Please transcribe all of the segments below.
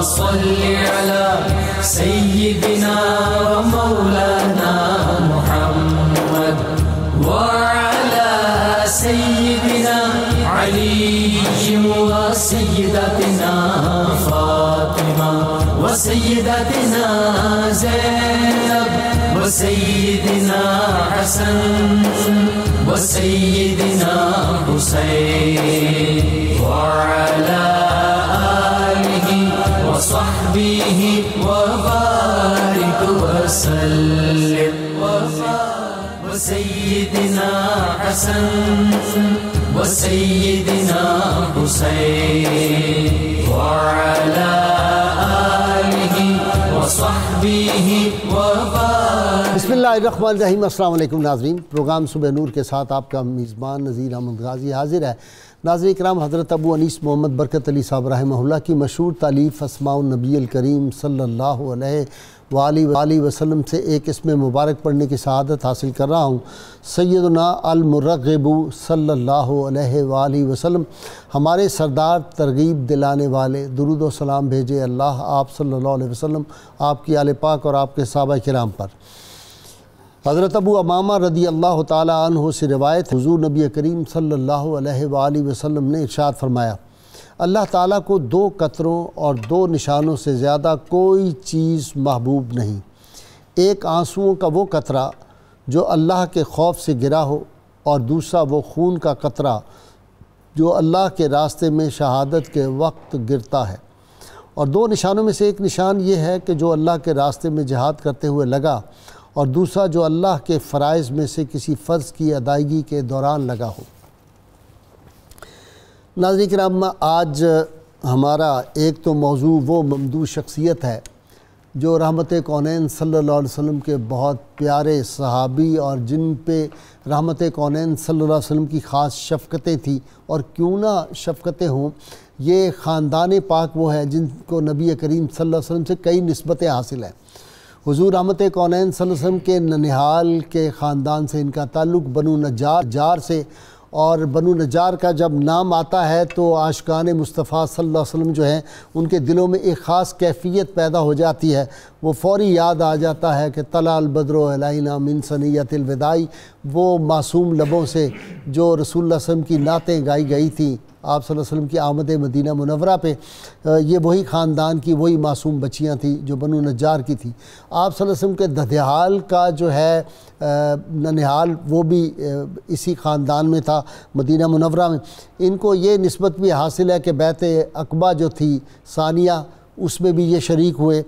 صل على سيدنا ومولانا محمد وعلى سيدنا علي وسيدتنا فاطمة وسيدتنا زينب وسيدنا حسن وسيدنا حسين وعلى آله وصحبه وبارك وسلم وسيدنا حسن وسيدنا حسين وعلى آله وصحبه وبارك. بسم اللہ الرحمن الرحیم. السلام علیکم ناظرین. پروگرام صبح نور کے ساتھ آپ کا میزبان نذیر احمد غازی حاضر ہے. ناظرین کرام، حضرت ابو انیس محمد برکت علی صاحب رحمہ اللہ کی مشہور تالیف اسماء النبی الکریم صلی اللہ علیہ وآلہ وسلم سے ایک اسم مبارک پڑھنے کی سعادت حاصل کر رہا ہوں. سیدنا المرغب صلی اللہ علیہ وآلہ وسلم، ہمارے سردار ترغیب دلانے والے، درود و سلام بھیجے اللہ آپ صلی اللہ علیہ وسلم، آپ کی آل پاک اور آپ کے صحابہ کرام پر. حضرت ابو امامہ رضی اللہ تعالی عنہ سے روایت، حضور نبی کریم صلی اللہ علیہ وآلہ وسلم نے ارشاد فرمایا، اللہ تعالیٰ کو دو قطروں اور دو نشانوں سے زیادہ کوئی چیز محبوب نہیں. ایک آنسوؤں کا وہ قطرہ جو اللہ کے خوف سے گرا ہو، اور دوسرا وہ خون کا قطرہ جو اللہ کے راستے میں شہادت کے وقت گرتا ہے. اور دو نشانوں میں سے ایک نشان یہ ہے کہ جو اللہ کے راستے میں جہاد کرتے ہوئے لگا، اور دوسرا جو اللہ کے فرائض میں سے کسی فرض کی ادائیگی کے دوران لگا ہو. ناظرین کرام، آج ہمارا ایک تو موضوع وہ ممدوح شخصیت ہے جو رحمت کونین صلی اللہ علیہ وسلم کے بہت پیارے صحابی، اور جن پہ رحمت کونین صلی اللہ علیہ وسلم کی خاص شفقتیں تھیں. اور کیوں نہ شفقتیں ہوں، یہ خاندان پاک وہ ہیں جن کو نبی کریم صلی اللہ علیہ وسلم سے کئی نسبتیں حاصل ہیں. حضور رحمت کونین صلی اللہ علیہ وسلم کے ننہال کے خاندان سے ان کا تعلق بنو نجار سے، اور بنو نجار کا جب نام آتا ہے تو عاشقان مصطفیٰ صلی اللہ علیہ وسلم جو ہیں ان کے دلوں میں ایک خاص کیفیت پیدا ہو جاتی ہے. وہ فوری یاد آ جاتا ہے کہ طلع البدر علینا من ثنیۃ الوداع، وہ معصوم لبوں سے جو رسول اللہ صلی اللہ علیہ وسلم کی نعتیں گائی گئی تھیں آپ صلی اللہ علیہ وسلم کی آمد مدینہ منورہ پہ. یہ وہی خاندان کی وہی معصوم بچیاں تھیں جو بنو نجار کی تھیں. آپ صلی اللہ علیہ وسلم کے ددھیال کا جو ہے ننہال، وہ بھی اسی خاندان میں تھا مدینہ منورہ میں. ان کو یہ نسبت بھی حاصل ہے کہ بیعت عقبہ جو تھی ثانیہ، اس میں بھی یہ شریک ہوئے.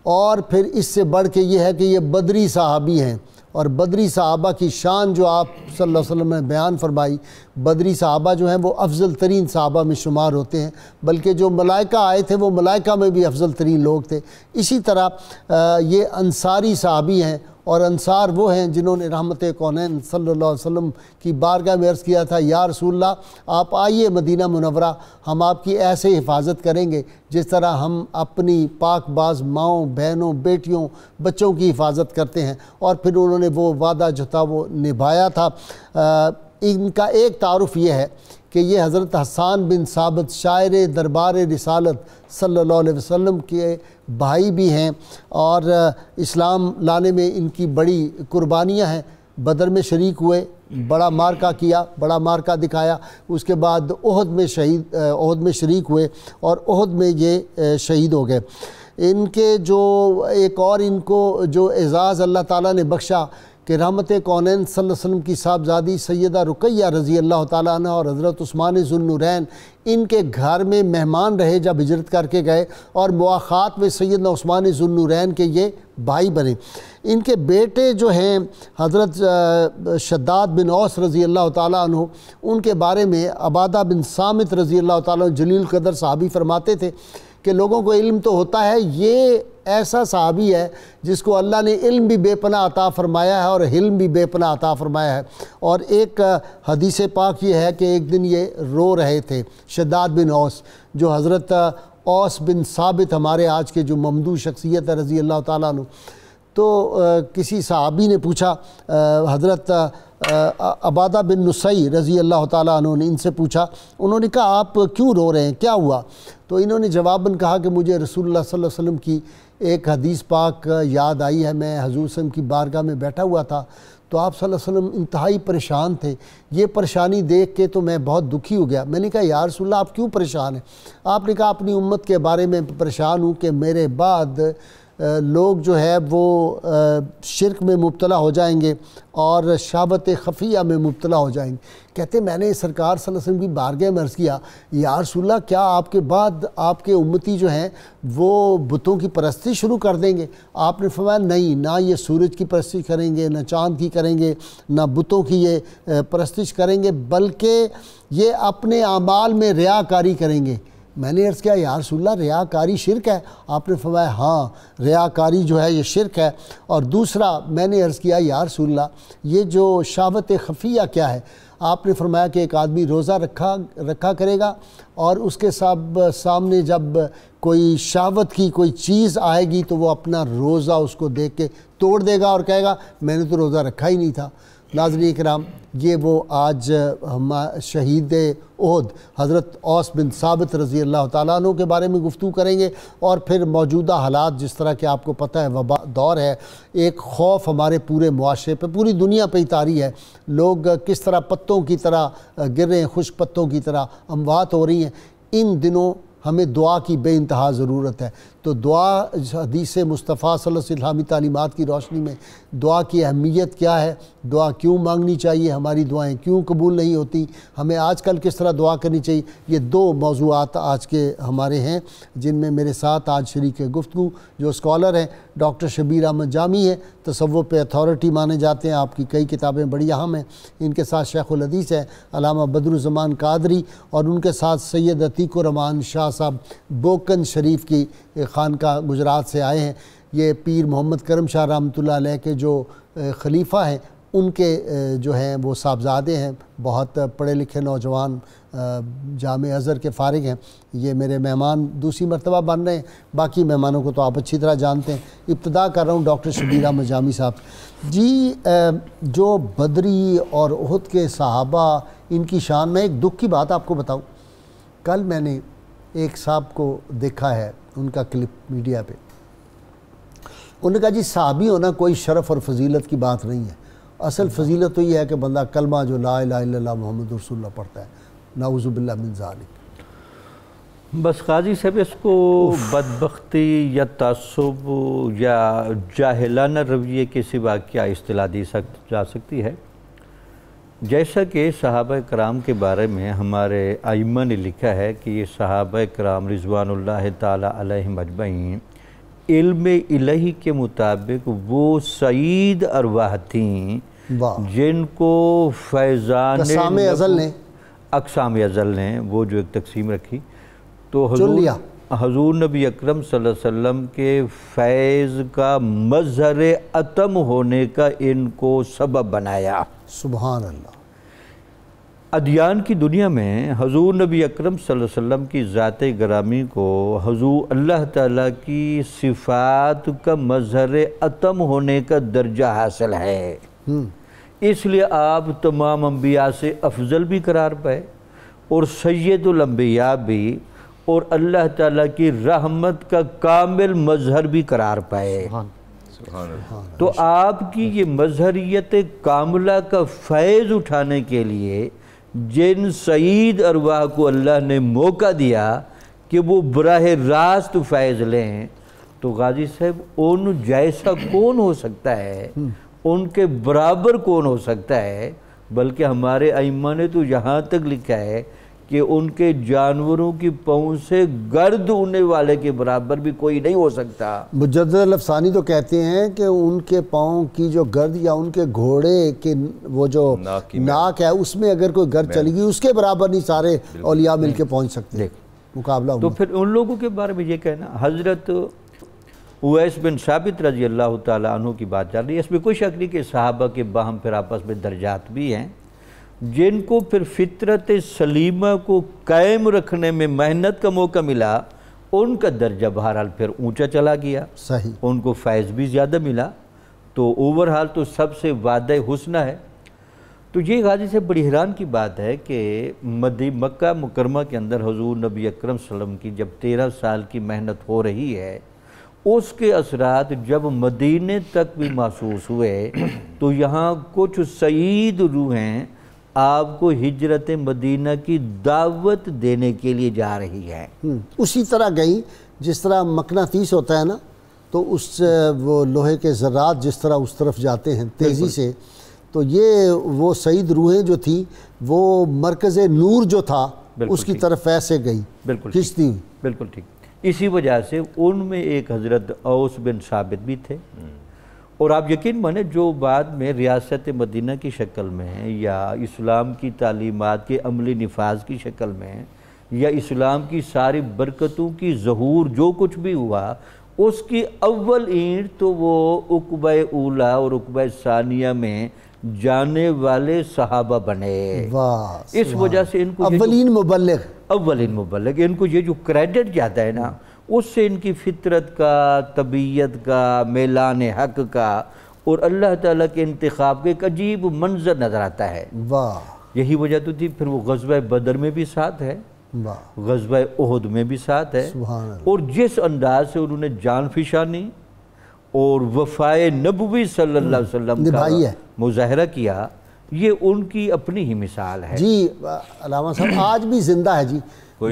اور پھر اس سے بڑھ کے یہ ہے کہ یہ بدری صحابی ہیں، اور بدری صحابہ کی شان جو آپ صلی اللہ علیہ وسلم نے بیان فرمائی، بدری صحابہ جو ہیں وہ افضل ترین صحابہ میں شمار ہوتے ہیں، بلکہ جو ملائکہ آئے تھے وہ ملائکہ میں بھی افضل ترین لوگ تھے. اسی طرح یہ انصاری صحابی ہیں، اور انصار وہ ہیں جنہوں نے رحمت کونین صلی اللہ علیہ وسلم کی بارگاہ میں عرض کیا تھا، یا رسول اللہ آپ آئیے مدینہ منورہ، ہم آپ کی ایسے حفاظت کریں گے جس طرح ہم اپنی پاک باز ماؤں، بہنوں، بیٹیوں، بچوں کی حفاظت کرتے ہیں. اور پھر انہوں نے وہ وعدہ جو تھا وہ نبھایا تھا. ان کا ایک تعارف یہ ہے کہ یہ حضرت حسان بن ثابت شاعر دربار رسالت صلی اللہ علیہ وسلم کے بھائی بھی ہیں، اور اسلام لانے میں ان کی بڑی قربانیاں ہیں. بدر میں شریک ہوئے، بڑا مارکہ کیا، بڑا مارکہ دکھایا. اس کے بعد احد میں شریک ہوئے، اور احد میں یہ شہید ہو گئے. ان کے جو ایک اور ان کو جو اعزاز اللہ تعالیٰ نے بخشا کہ رحمت کونین صلی اللہ علیہ وسلم کی صاحبزادی سیدہ رقیہ رضی اللہ تعالیٰ عنہ اور حضرت عثمان ذو النورین ان کے گھر میں مہمان رہے جب ہجرت کر کے گئے، اور مواخات میں سیدنا عثمان ذو النورین کے یہ بھائی بنے. ان کے بیٹے جو ہیں حضرت شداد بن اوس رضی اللہ تعالیٰ عنہ، ان کے بارے میں عبادہ بن صامت رضی اللہ تعالیٰ عنہ جلیل قدر صحابی فرماتے تھے کہ لوگوں کو علم تو ہوتا ہے، یہ ایسا صحابی ہے جس کو اللہ نے علم بھی بے پناہ عطا فرمایا ہے اور حلم بھی بے پناہ عطا فرمایا ہے. اور ایک حدیث پاک یہ ہے کہ ایک دن یہ رو رہے تھے شداد بن اوس، جو حضرت اوس بن ثابت ہمارے آج کے جو ممدوح شخصیت ہے رضی اللہ تعالیٰ عنہ. تو کسی صحابی نے پوچھا حضرت عبادہ بن نصی رضی اللہ تعالیٰ عنہ نے ان سے پوچھا، انہوں نے کہا آپ کیوں رو رہے ہیں، کیا ہوا؟ تو انہوں نے جواباً کہا کہ مجھے رسول اللہ صلی اللہ علیہ وسلم کی ایک حدیث پاک یاد آئی ہے، میں حضور صلی اللہ علیہ وسلم کی بارگاہ میں بیٹھا ہوا تھا تو آپ صلی اللہ علیہ وسلم انتہائی پریشان تھے، یہ پریشانی دیکھ کے تو میں بہت دکھی ہو گیا۔ میں نے کہا یا رسول اللہ آپ کیوں پریشان ہیں؟ آپ نے کہا اپنی امت کے بارے میں پریشان ہوں کہ میرے بعد لوگ جو ہے وہ شرک میں مبتلا ہو جائیں گے اور شہوت خفیہ میں مبتلا ہو جائیں گے۔ کہتے میں نے سرکار صلی اللہ علیہ وسلم کی بارگاہ میں عرض کیا یا رسول اللہ کیا آپ کے بعد آپ کے امتی جو ہیں وہ بتوں کی پرستی شروع کر دیں گے؟ آپ نے فرمایا نہیں، نہ یہ سورج کی پرستی کریں گے، نہ چاند کی کریں گے، نہ بتوں کی یہ پرستش کریں گے، بلکہ یہ اپنے اعمال میں ریاکاری کریں گے۔ میں نے عرض کیا یا رسول اللہ ریاکاری شرک ہے؟ آپ نے فرمایا ہاں ریاکاری جو ہے یہ شرک ہے۔ اور دوسرا میں نے عرض کیا یا رسول اللہ یہ جو شہوت خفیہ کیا ہے؟ آپ نے فرمایا کہ ایک آدمی روزہ رکھا کرے گا اور اس کے سامنے جب کوئی شہوت کی کوئی چیز آئے گی تو وہ اپنا روزہ اس کو دیکھ کے توڑ دے گا اور کہے گا میں نے تو روزہ رکھا ہی نہیں تھا۔ ناظرین کرام، یہ وہ آج ہم شہید احد حضرت اوس بن ثابت رضی اللہ تعالیٰ عنہ کے بارے میں گفتگو کریں گے، اور پھر موجودہ حالات جس طرح کہ آپ کو پتہ ہے وبا دور ہے، ایک خوف ہمارے پورے معاشرے پہ پوری دنیا پہ ہی طاری ہے، لوگ کس طرح پتوں کی طرح گر رہے ہیں، خشک پتوں کی طرح اموات ہو رہی ہیں۔ ان دنوں ہمیں دعا کی بے انتہا ضرورت ہے، تو دعا حدیث مصطفیٰ صلی اللہ علیہ وسلم کی تعلیمات کی روشنی میں دعا کی اہمیت کیا ہے، دعا کیوں مانگنی چاہیے، ہماری دعائیں کیوں قبول نہیں ہوتی، ہمیں آج کل کس طرح دعا کرنی چاہیے، یہ دو موضوعات آج کے ہمارے ہیں جن میں میرے ساتھ آج شریک گفتگو جو اسکالر ہیں ڈاکٹر شبیر احمد جامی ہیں، تصوف پہ اتھارٹی مانے جاتے ہیں، آپ کی کئی کتابیں بڑی اہم ہیں، ان کے ساتھ شیخ الحدیث ہے علامہ بدرالزمان قادری، اور ان کے ساتھ سید عتیق الرحمان شاہ صاحب بوکن شریف کی خانقاہ گجرات سے آئے ہیں۔ یہ پیر محمد کرم شاہ رحمۃ اللہ علیہ کے جو خلیفہ ہیں ان کے جو ہیں وہ صاحبزادے ہیں، بہت پڑھے لکھے نوجوان جامع ازہر کے فارغ ہیں۔ یہ میرے مہمان دوسری مرتبہ بن رہے ہیں، باقی مہمانوں کو تو آپ اچھی طرح جانتے ہیں۔ ابتدا کر رہا ہوں ڈاکٹر شبیر احمد جامی صاحب جی، جو بدری اور احد کے صحابہ ان کی شان میں ایک دکھ کی بات آپ کو بتاؤں، کل میں نے ایک صاحب کو دیکھا ہے ان کا کلپ میڈیا پہ، انہوں نے کہا جی صحابی ہونا کوئی شرف اور فضیلت کی بات نہیں ہے، اصل فضیلت تو یہ ہے کہ بندہ کلمہ جو لا الہ الا اللہ محمد رسول اللہ پڑھتا ہے، نعوذ باللہ من ذالک۔ بس قاضی صاحب اس کو بدبختی یا تعصب یا جاہلانہ رویے کے سوا کیا اصطلاح دی جا سکتی ہے؟ جیسا کہ صحابہ کرام کے بارے میں ہمارے ائمہ نے لکھا ہے کہ یہ صحابہ کرام رضوان اللہ تعالیٰ علیہم اجمعین علم الہی کے مطابق وہ سعید ارواح تھیں جن کو فیضان اقسام ازل نے وہ جو ایک تقسیم رکھی، تو حضور نبی اکرم صلی اللہ علیہ وسلم کے فیض کا مظہر اتم ہونے کا ان کو سبب بنایا۔ سبحان اللہ۔ ادیان کی دنیا میں حضور نبی اکرم صلی اللہ علیہ وسلم کی ذات گرامی کو حضور اللہ تعالیٰ کی صفات کا مظہر اتم ہونے کا درجہ حاصل ہے، اس لیے آپ تمام انبیاء سے افضل بھی قرار پائے اور سید الانبیاء بھی، اور اللہ تعالیٰ کی رحمت کا کامل مظہر بھی قرار پائے۔ تو آپ کی یہ مظہریت کاملہ کا فیض اٹھانے کے لیے جن سعید ارواح کو اللہ نے موقع دیا کہ وہ براہ راست فیض لیں، تو غازی صاحب ان جیسا کون ہو سکتا ہے، ان کے برابر کون ہو سکتا ہے؟ بلکہ ہمارے ائمہ نے تو یہاں تک لکھا ہے کہ ان کے جانوروں کی پاؤں سے گرد اڑنے والے کے برابر بھی کوئی نہیں ہو سکتا۔ مجدد الافسانی تو کہتے ہیں کہ ان کے پاؤں کی جو گرد یا ان کے گھوڑے کے وہ جو ناک ہے اس میں اگر کوئی گرد چلی گئی اس کے برابر نہیں سارے اولیاء مل کے پہنچ سکتے مقابلہ۔ تو پھر ان لوگوں کے بارے میں یہ کہنا، حضرت اویس بن ثابت رضی اللہ تعالیٰ عنہ کی بات چل رہی ہے، اس میں کوئی شک نہیں کہ صحابہ کے باہم پھر آپس میں درجات بھی ہیں، جن کو پھر فطرت سلیمہ کو قائم رکھنے میں محنت کا موقع ملا، ان کا درجہ بہرحال پھر اونچا چلا گیا، صحیح، ان کو فیض بھی زیادہ ملا، تو اوورحال تو سب سے وعدہ حسنہ ہے۔ تو یہ غازی سے بڑی حیران کی بات ہے کہ مکہ مکرمہ کے اندر حضور نبی اکرم صلی اللہ علیہ وسلم کی جب 13 سال کی محنت ہو رہی ہے، اس کے اثرات جب مدینے تک بھی محسوس ہوئے تو یہاں کچھ سعید روحیں آپ کو ہجرت مدینہ کی دعوت دینے کے لیے جا رہی ہیں۔ اسی طرح گئی جس طرح مقناطیس ہوتا ہے نا، تو اس وہ لوہے کے ذرات جس طرح اس طرف جاتے ہیں تیزی سے، تو یہ وہ سعید روحیں جو تھی وہ مرکز نور جو تھا اس کی طرف ایسے گئی، کھنچتی ہوئی۔ بالکل ٹھیک۔ اسی وجہ سے ان میں ایک حضرت اوس بن ثابت بھی تھے، اور آپ یقین مانیں جو بعد میں ریاست مدینہ کی شکل میں یا اسلام کی تعلیمات کے عملی نفاذ کی شکل میں یا اسلام کی ساری برکتوں کی ظہور جو کچھ بھی ہوا، اس کی اول اینٹ تو وہ عقبہ اولا اور عقبہ ثانیہ میں جانے والے صحابہ بنے۔ اس وجہ سے ان کو اولین مبلغ ان کو یہ جو کریڈٹ جاتا ہے نا، اس سے ان کی فطرت کا، طبیعت کا، میلان حق کا اور اللہ تعالیٰ کے انتخاب کے ایک عجیب منظر نظر آتا ہے۔ یہی وجہ تو تھی پھر وہ غزوہ بدر میں بھی ساتھ ہے، غزوہ احد میں بھی ساتھ ہے، اور جس انداز سے انہوں نے جان فشانی اور وفائے نبوی صلی اللہ علیہ وسلم کا مظاہرہ کیا، یہ ان کی اپنی ہی مثال ہے۔ جی علامہ صاحب آج بھی زندہ ہے جی،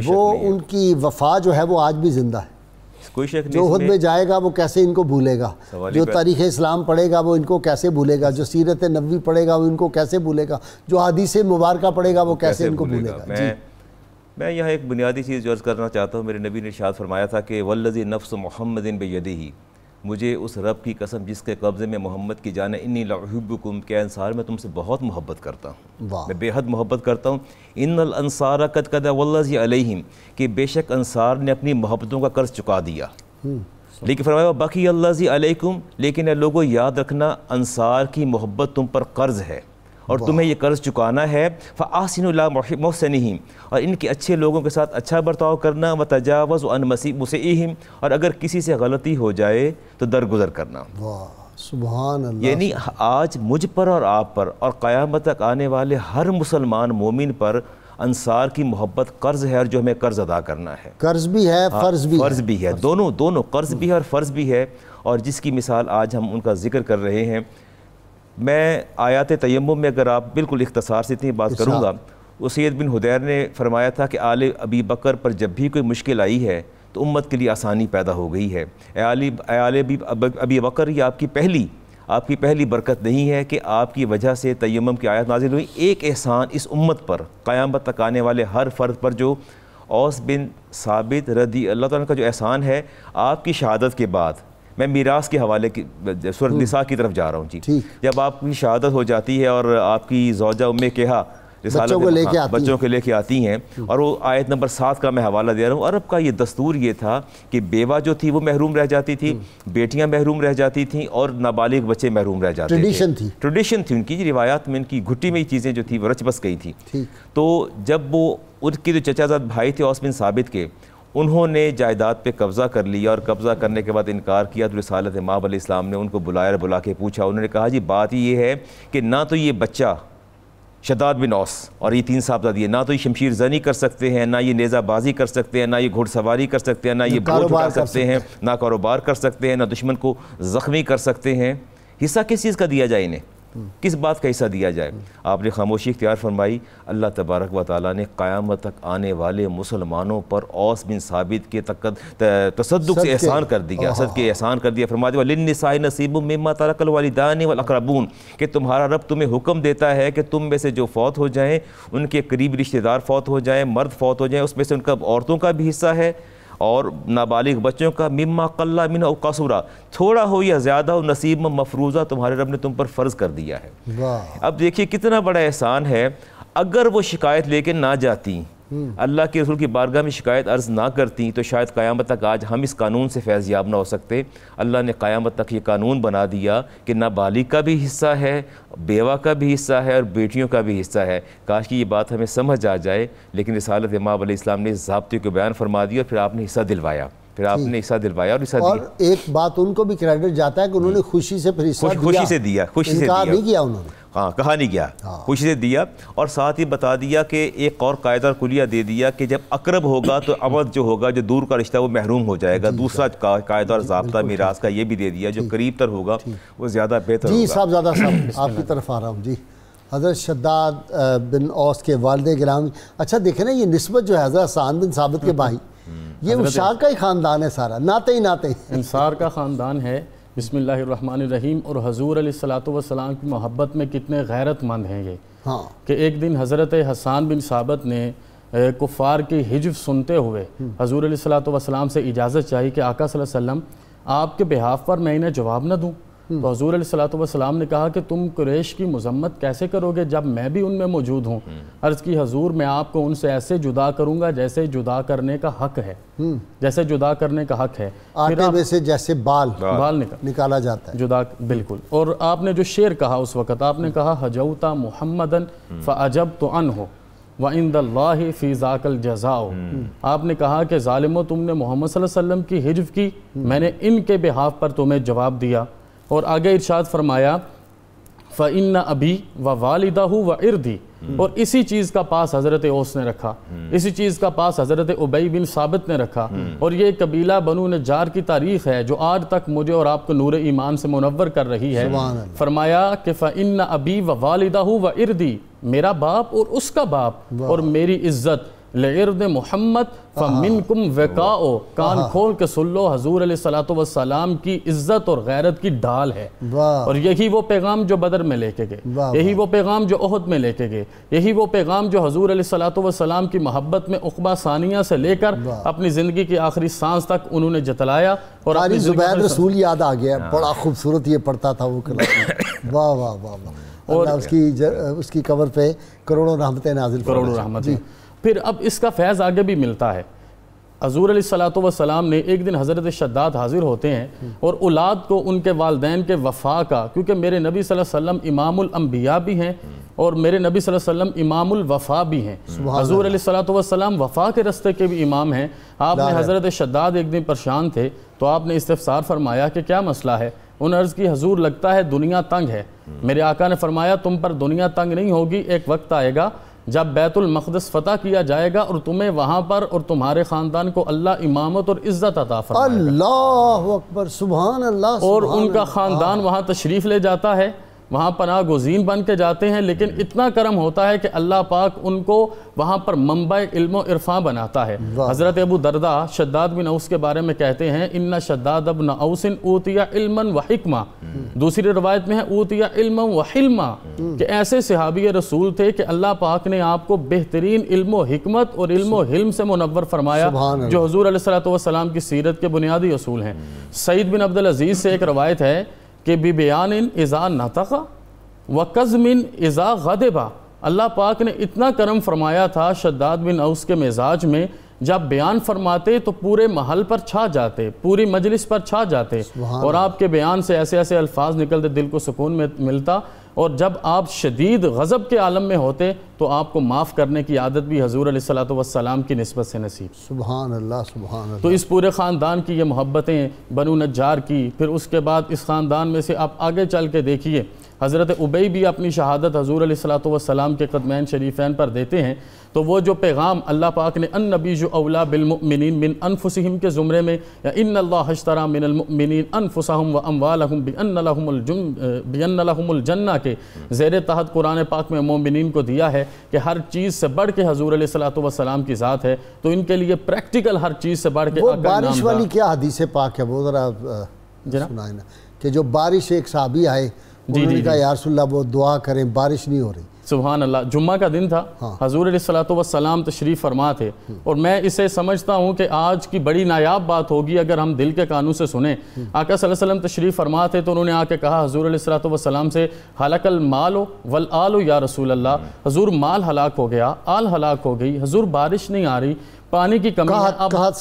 وہ ان کی وفا جو ہے وہ آج بھی زندہ ہے۔ کوئی شک نہیں، جو خود میں جائے گا وہ کیسے ان کو بھولے گا، جو تاریخ اسلام پڑھے گا وہ ان کو کیسے بھولے گا، جو سیرت نبوی پڑھے گا وہ ان کو کیسے بھولے گا، جو حدیث مبارکہ پڑھے گا وہ کیسے ان کو بھولے گا۔ میں یہاں ایک بنیادی چیز جو عرض کرنا چاہتا ہوں، میرے نبی نے ارشاد فرمایا تھا کہ والذی نفس محمد بیدہ، مجھے اس رب کی قسم جس کے قبضے میں محمد کی جان ہے، انی لأحبکم، کہ انصار میں تم سے بہت محبت کرتا ہوں، میں بے حد محبت کرتا ہوں۔ ان الانصار قد قضى والذی علیہم، کہ بے شک انصار نے اپنی محبتوں کا قرض چکا دیا، لیکن فرمایا بقی الذی علیکم، لیکن اے لوگوں یاد رکھنا انصار کی محبت تم پر قرض ہے اور تمہیں یہ قرض چکانا ہے۔ فَأَحْسِنُوا إِلَىٰ مُحْسِنِهِمْ، اور ان کے اچھے لوگوں کے ساتھ اچھا برتاؤ کرنا، وَتَجَاوَزُوا عَنْ مُسِيئِهِمْ، اور اگر کسی سے غلطی ہو جائے تو درگزر کرنا۔ سبحان اللہ۔ یعنی آج مجھ پر اور آپ پر اور قیامت تک آنے والے ہر مسلمان مومن پر انصار کی محبت قرض ہے، اور جو ہمیں قرض ادا کرنا ہے، قرض بھی ہے فرض بھی ہے، دونوں قرض بھی ہے اور فرض بھی ہے، اور جس کی مثال آج ہم ان کا ذکر کر رہے ہیں۔ میں آیات تیمم میں اگر آپ بالکل اختصار سے اتنی بات کروں گا، اسید بن حدیر نے فرمایا تھا کہ آل ابی بکر پر جب بھی کوئی مشکل آئی ہے تو امت کے لیے آسانی پیدا ہو گئی ہے۔ اے آل ابی بکر، یہ آپ کی پہلی برکت نہیں ہے کہ آپ کی وجہ سے تیمم کی آیات نازل ہوئی، ایک احسان اس امت پر، قیامت تک آنے والے ہر فرد پر، جو اوس بن ثابت رضی اللہ تعالیٰ کا جو احسان ہے آپ کی شہادت کے بعد۔ میں میراث کے حوالے کی سورۃ نساء کی طرف جا رہا ہوں جی۔ جب آپ کی شہادت ہو جاتی ہے اور آپ کی زوجہ کہا بچوں کو لے کے آتی ہیں، اور وہ آیت نمبر 7 کا میں حوالہ دے رہا ہوں۔ عرب کا یہ دستور یہ تھا کہ بیوہ جو تھی وہ محروم رہ جاتی تھی، بیٹیاں محروم رہ جاتی تھیں، اور نابالغ بچے محروم رہ جاتے تھے۔ ٹریڈیشن تھی ان کی، روایات میں ان کی گھٹی میں یہ چیزیں جو تھی وہ رچ بس گئی تھیں۔ تو جب وہ ان کے جو چچا زاد بھائی تھے اوس بن ثابت کے، انہوں نے جائیداد پہ قبضہ کر لیا، اور قبضہ کرنے کے بعد انکار کیا، تو رسالت مآب علیہ السلام نے ان کو بلا کے پوچھا۔ انہوں نے کہا جی بات یہ ہے کہ نہ تو یہ بچہ شداد بن اوس اور یہ 3 صاحبزادی، نہ تو یہ شمشیر زنی کر سکتے ہیں، نہ یہ نیزہ بازی کر سکتے ہیں، نہ یہ گھوڑ سواری کر سکتے ہیں، نہ یہ بوجھ اٹھا سکتے ہیں، نہ کاروبار کر سکتے ہیں، نہ دشمن کو زخمی کر سکتے ہیں۔ حصہ کس چیز کا دیا جائے انہیں؟ کس بات کا حصہ دیا جائے؟ آپ نے خاموشی اختیار فرمائی۔ اللہ تبارک و تعالیٰ نے قیامت تک آنے والے مسلمانوں پر اوس بن ثابت کے تصدق سے احسان کر دیا، صدقے احسان کر دیا۔ فرما دیا وَلِلنِّسَاءِ نَصِيبٌ مِّمَّا تَرَكَ الْوَالِدَانِ وَالْأَقْرَبُونَ، کہ تمہارا رب تمہیں حکم دیتا ہے کہ تم میں سے جو فوت ہو جائیں، ان کے قریبی رشتہ دار فوت ہو جائیں، مرد فوت ہو جائیں، اس میں سے ان کا عورتوں کا بھی حصہ ہے، اور نابالغ بچوں کا مما قل منہ او قصورا، تھوڑا ہو یا زیادہ ہو، نصیب مفروضہ تمہارے رب نے تم پر فرض کر دیا ہے۔ اب دیکھیے کتنا بڑا احسان ہے۔ اگر وہ شکایت لے کے نہ جاتی، اللہ کے رسول کی بارگاہ میں شکایت عرض نہ کرتی، تو شاید قیامت تک آج ہم اس قانون سے فیض یاب نہ ہو سکتے۔ اللہ نے قیامت تک یہ قانون بنا دیا کہ نابالغ کا بھی حصہ ہے، بیوہ کا بھی حصہ ہے، اور بیٹیوں کا بھی حصہ ہے۔ کاش کہ یہ بات ہمیں سمجھ آ جائے، لیکن رسالت مآب علیہ السلام نے اس ضابطے کو بیان فرما دیا، اور پھر آپ نے حصہ دلوایا۔ پھر آپ نے حصہ دلوایا اور حصہ اور دیا. ایک بات ان کو بھی کریڈٹ جاتا ہے کہ انہوں نے خوشی سے پھر حصہ خوشی سے دیا, خوشی سے دیا, انکار نہیں کیا انہوں نے. ہاں کہا نہیں گیا, خوشی سے دیا. اور ساتھ ہی بتا دیا کہ ایک اور قاعدہ کلیہ دے دیا کہ جب اقرب ہوگا تو عوض جو ہوگا, جو دور کا رشتہ وہ محروم ہو جائے گا. دوسرا قاعدہ اور ضابطہ میراث کا یہ بھی دے دیا, جو قریب تر ہوگا وہ زیادہ بہتر ہوگا. جی صاحب زیادہ صاحب آپ کی طرف آ رہا ہوں. جی حضرت شداد بن اوس کے والد گرامی. اچھا دیکھیں نا یہ نسبت جو ہے حضرت حسان بن ثابت کے بھائی, یہ اشاق کا ہی خاندان ہے سارا, ناتے ہی ناتے انصار کا خاندان ہے. بسم اللہ الرحمن الرحیم. اور حضور علیہ الصلوۃ والسلام کی محبت میں کتنے غیرت مند ہیں یہ, ہاں کہ ایک دن حضرت حسان بن ثابت نے کفار کی ہجو سنتے ہوئے حضور علیہ الصلوۃ والسلام سے اجازت چاہی کہ آقا صلی اللہ علیہ وسلم آپ کے بہاف پر میں انہیں جواب نہ دوں. تو حضور علیہ الصلوۃ والسلام نے کہا کہ تم قریش کی مذمت کیسے کرو گے جب میں بھی ان میں موجود ہوں. عرض کی حضور میں آپ کو ان سے ایسے جدا کروں گا جیسے جدا کرنے کا حق ہے, جیسے جدا کرنے کا حق ہے. آٹے میں سے جیسے بال نکالا جاتا ہے جدا, بالکل. اور آپ نے جو شعر کہا اس وقت, آپ نے کہا حجوتا محمدن فعجبت عنہ وعند اللہ فی ذاک الجزاء. آپ نے کہا کہ ظالمو تم نے محمد صلی اللہ علیہ وسلم کی ہجو کی, میں نے ان کے بہاف پر تمہیں جواب دیا. اور آگے ارشاد فرمایا فَإِنَّ أَبِي وَوَالِدَهُ وَإِرْدِي. اور اسی چیز کا پاس حضرت اوس نے رکھا, اسی چیز کا پاس حضرت ابی بن ثابت نے رکھا. اور یہ قبیلہ بنو نجار کی تاریخ ہے جو آج تک مجھے اور آپ کو نور ایمان سے منور کر رہی ہے. فرمایا کہ فَإِنَّ أَبِي وَوَالِدَهُ وَإِرْدِي, میرا باپ اور اس کا باپ اور میری عزت لعرد محمد فمنکم وقاؤ. کان کھول کے سن لو, حضور علیہ الصلوۃ والسلام کی عزت اور غیرت کی ڈھال ہے. اور یہی وہ پیغام جو بدر میں لے کے گئے, یہی وہ پیغام جو احد میں لے کے گئے, یہی وہ پیغام جو حضور علیہ الصلوۃ والسلام کی محبت میں عقبہ ثانیہ سے لے کر اپنی زندگی کی آخری سانس تک انہوں نے جتلایا. اور قاری زبید رسول یاد آ گیا, بڑا خوبصورت یہ پڑھتا تھا وہ کلام. واہ واہ واہ واہ. اور اس کی قبر پہ کروڑوں رحمتیں نازل فرمائے. کروڑوں رحمتیں. پھر اب اس کا فیض آگے بھی ملتا ہے. حضور علیہ الصلوۃ والسلام نے ایک دن حضرت شداد حاضر ہوتے ہیں اور اولاد کو ان کے والدین کے وفا کا, کیونکہ میرے نبی صلی اللہ علیہ وسلم امام الانبیاء بھی ہیں اور میرے نبی صلی اللہ علیہ وسلم امام الوفا بھی ہیں. حضور علیہ الصلوۃ والسلام وفا کے رستے کے بھی امام ہیں. آپ نے حضرت شداد ایک دن پریشان تھے تو آپ نے استفسار فرمایا کہ کیا مسئلہ ہے. انہوں نے عرض کی حضور لگتا ہے دنیا تنگ ہے. میرے آقا نے فرمایا تم پر دنیا تنگ نہیں ہوگی, ایک وقت آئے گا جب بیت المقدس فتح کیا جائے گا اور تمہیں وہاں پر اور تمہارے خاندان کو اللہ امامت اور عزت عطا فرمائے گا. اللہ اکبر, سبحان اللہ. اور ان کا خاندان وہاں تشریف لے جاتا ہے, وہاں پناہ گزین بن کے جاتے ہیں. لیکن اتنا کرم ہوتا ہے کہ اللہ پاک ان کو وہاں پر منبع علم و عرفان بناتا ہے. حضرت ابو درداء شداد بن اوس کے بارے میں کہتے ہیں ان شداد بن اوس اوتیہ علما و حکمہ. دوسری روایت میں ہے اوتیہ علما و حلما, کہ ایسے صحابی رسول تھے کہ اللہ پاک نے آپ کو بہترین علم و حکمت اور علم و حلم سے منور فرمایا, جو حضور علیہ الصلوۃ والسلام کی سیرت کے بنیادی اصول ہیں. سعید بن عبدالعزیز سے ایک روایت ہے کہ بِبِیَانٍ اِذَا نَطَقَ وَقَزْمٍ اِذَا غَدِبَ. اللہ پاک نے اتنا کرم فرمایا تھا شداد بن اوس کے مزاج میں, جب بیان فرماتے تو پورے محل پر چھا جاتے, پوری مجلس پر چھا جاتے. اور آپ کے بیان سے ایسے ایسے الفاظ نکلتے دل کو سکون ملتا. اور جب آپ شدید غضب کے عالم میں ہوتے تو آپ کو معاف کرنے کی عادت بھی حضور علیہ الصلوۃ والسلام کی نسبت سے نصیب. سبحان اللہ سبحان اللہ. تو اس پورے خاندان کی یہ محبتیں بنو نجار کی. پھر اس کے بعد اس خاندان میں سے آپ آگے چل کے دیکھیے حضرت ابی بھی اپنی شہادت حضور علیہ الصلوۃ والسلام کے قدمین شریفین پر دیتے ہیں. تو وہ جو پیغام اللہ پاک نے النبی اولا بالمؤمنین من انفسہم کے زمرے میں, یا ان اللہ اشتری من المؤمنین انفسہم واموالہم بان لہم الجنہ کے زیر تحت قرآن پاک میں مومنین کو دیا ہے کہ ہر چیز سے بڑھ کے حضور علیہ الصلوۃ والسلام کی ذات ہے. تو ان کے لیے پریکٹیکل ہر چیز سے بڑھ کے وہ بارش والی کیا حدیث پاک ہے, وہ ذرا سنائیں نا, کہ جو بارش ایک صحابی آئے انہوں نے کہا یا رسول اللہ وہ دعا کریں بارش نہیں ہو رہی. سبحان اللہ. جمعہ کا دن تھا, حضور علیہ الصلوۃ والسلام تشریف فرما تھے. اور میں اسے سمجھتا ہوں کہ آج کی بڑی نایاب بات ہوگی اگر ہم دل کے کانوں سے سنیں. آقا صلی اللہ علیہ وسلم تشریف فرما تھے تو انہوں نے آ کے کہا حضور علیہ الصلوۃ والسلام سے ہلک المال والآل یا رسول اللہ, حضور مال ہلاک ہو گیا, آل ہلاک ہو گئی, حضور بارش نہیں آ رہی, پانی کی کمی ہے, قحط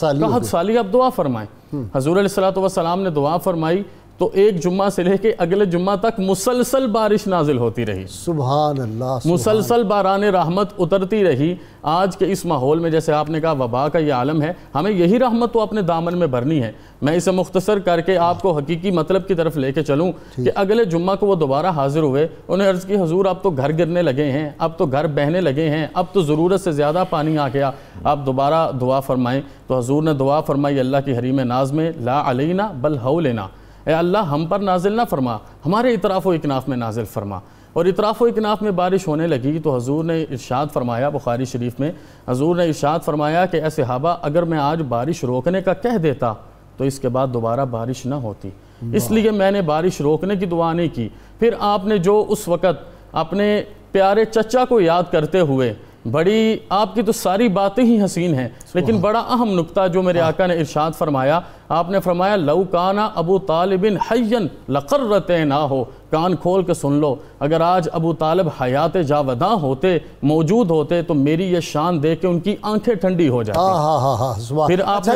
سالی, اب دعا فرمائیں. حضور علیہ الصلوۃ والسلام نے دعا فرمائی تو ایک جمعہ سے لے کے اگلے جمعہ تک مسلسل بارش نازل ہوتی رہی، سبحان اللہ، مسلسل باران رحمت اترتی رہی۔ آج کے اس ماحول میں جیسے آپ نے کہا وبا کا یہ عالم ہے، ہمیں یہی رحمت تو اپنے دامن میں بھرنی ہے۔ میں اسے مختصر کر کے آپ کو حقیقی مطلب کی طرف لے کے چلوں کہ اگلے جمعہ کو وہ دوبارہ حاضر ہوئے، انہیں عرض کی حضور اب تو گھر گرنے لگے ہیں، اب تو گھر بہنے لگے ہیں، اب تو ضرورت سے زیادہ پانی آ گیا، آپ دوبارہ دعا فرمائیں۔ تو حضور نے دعا فرمائی اللہ کی حریم ناز میں، لا علینا بل حولینا، اے اللہ ہم پر نازل نہ فرما، ہمارے اطراف و اکناف میں نازل فرما۔ اور اطراف و اکناف میں بارش ہونے لگی تو حضور نے ارشاد فرمایا، بخاری شریف میں حضور نے ارشاد فرمایا کہ اے صحابہ اگر میں آج بارش روکنے کا کہہ دیتا تو اس کے بعد دوبارہ بارش نہ ہوتی، اس لیے میں نے بارش روکنے کی دعا نہیں کی۔ پھر آپ نے جو اس وقت اپنے پیارے چچا کو یاد کرتے ہوئے، بڑی آپ کی تو ساری باتیں ہی حسین ہیں، لیکن بڑا اہم نقطہ جو میرے آقا نے ارشاد فرمایا، آپ نے فرمایا لو کانا ابو طالب حیًّا لقرتیناہ، کان کھول کے سن لو، اگر آج ابو طالب حیات جاوداں ہوتے، موجود ہوتے تو میری یہ شان دیکھ کے ان کی آنکھیں ٹھنڈی ہو جاتی۔ پھر آپ نے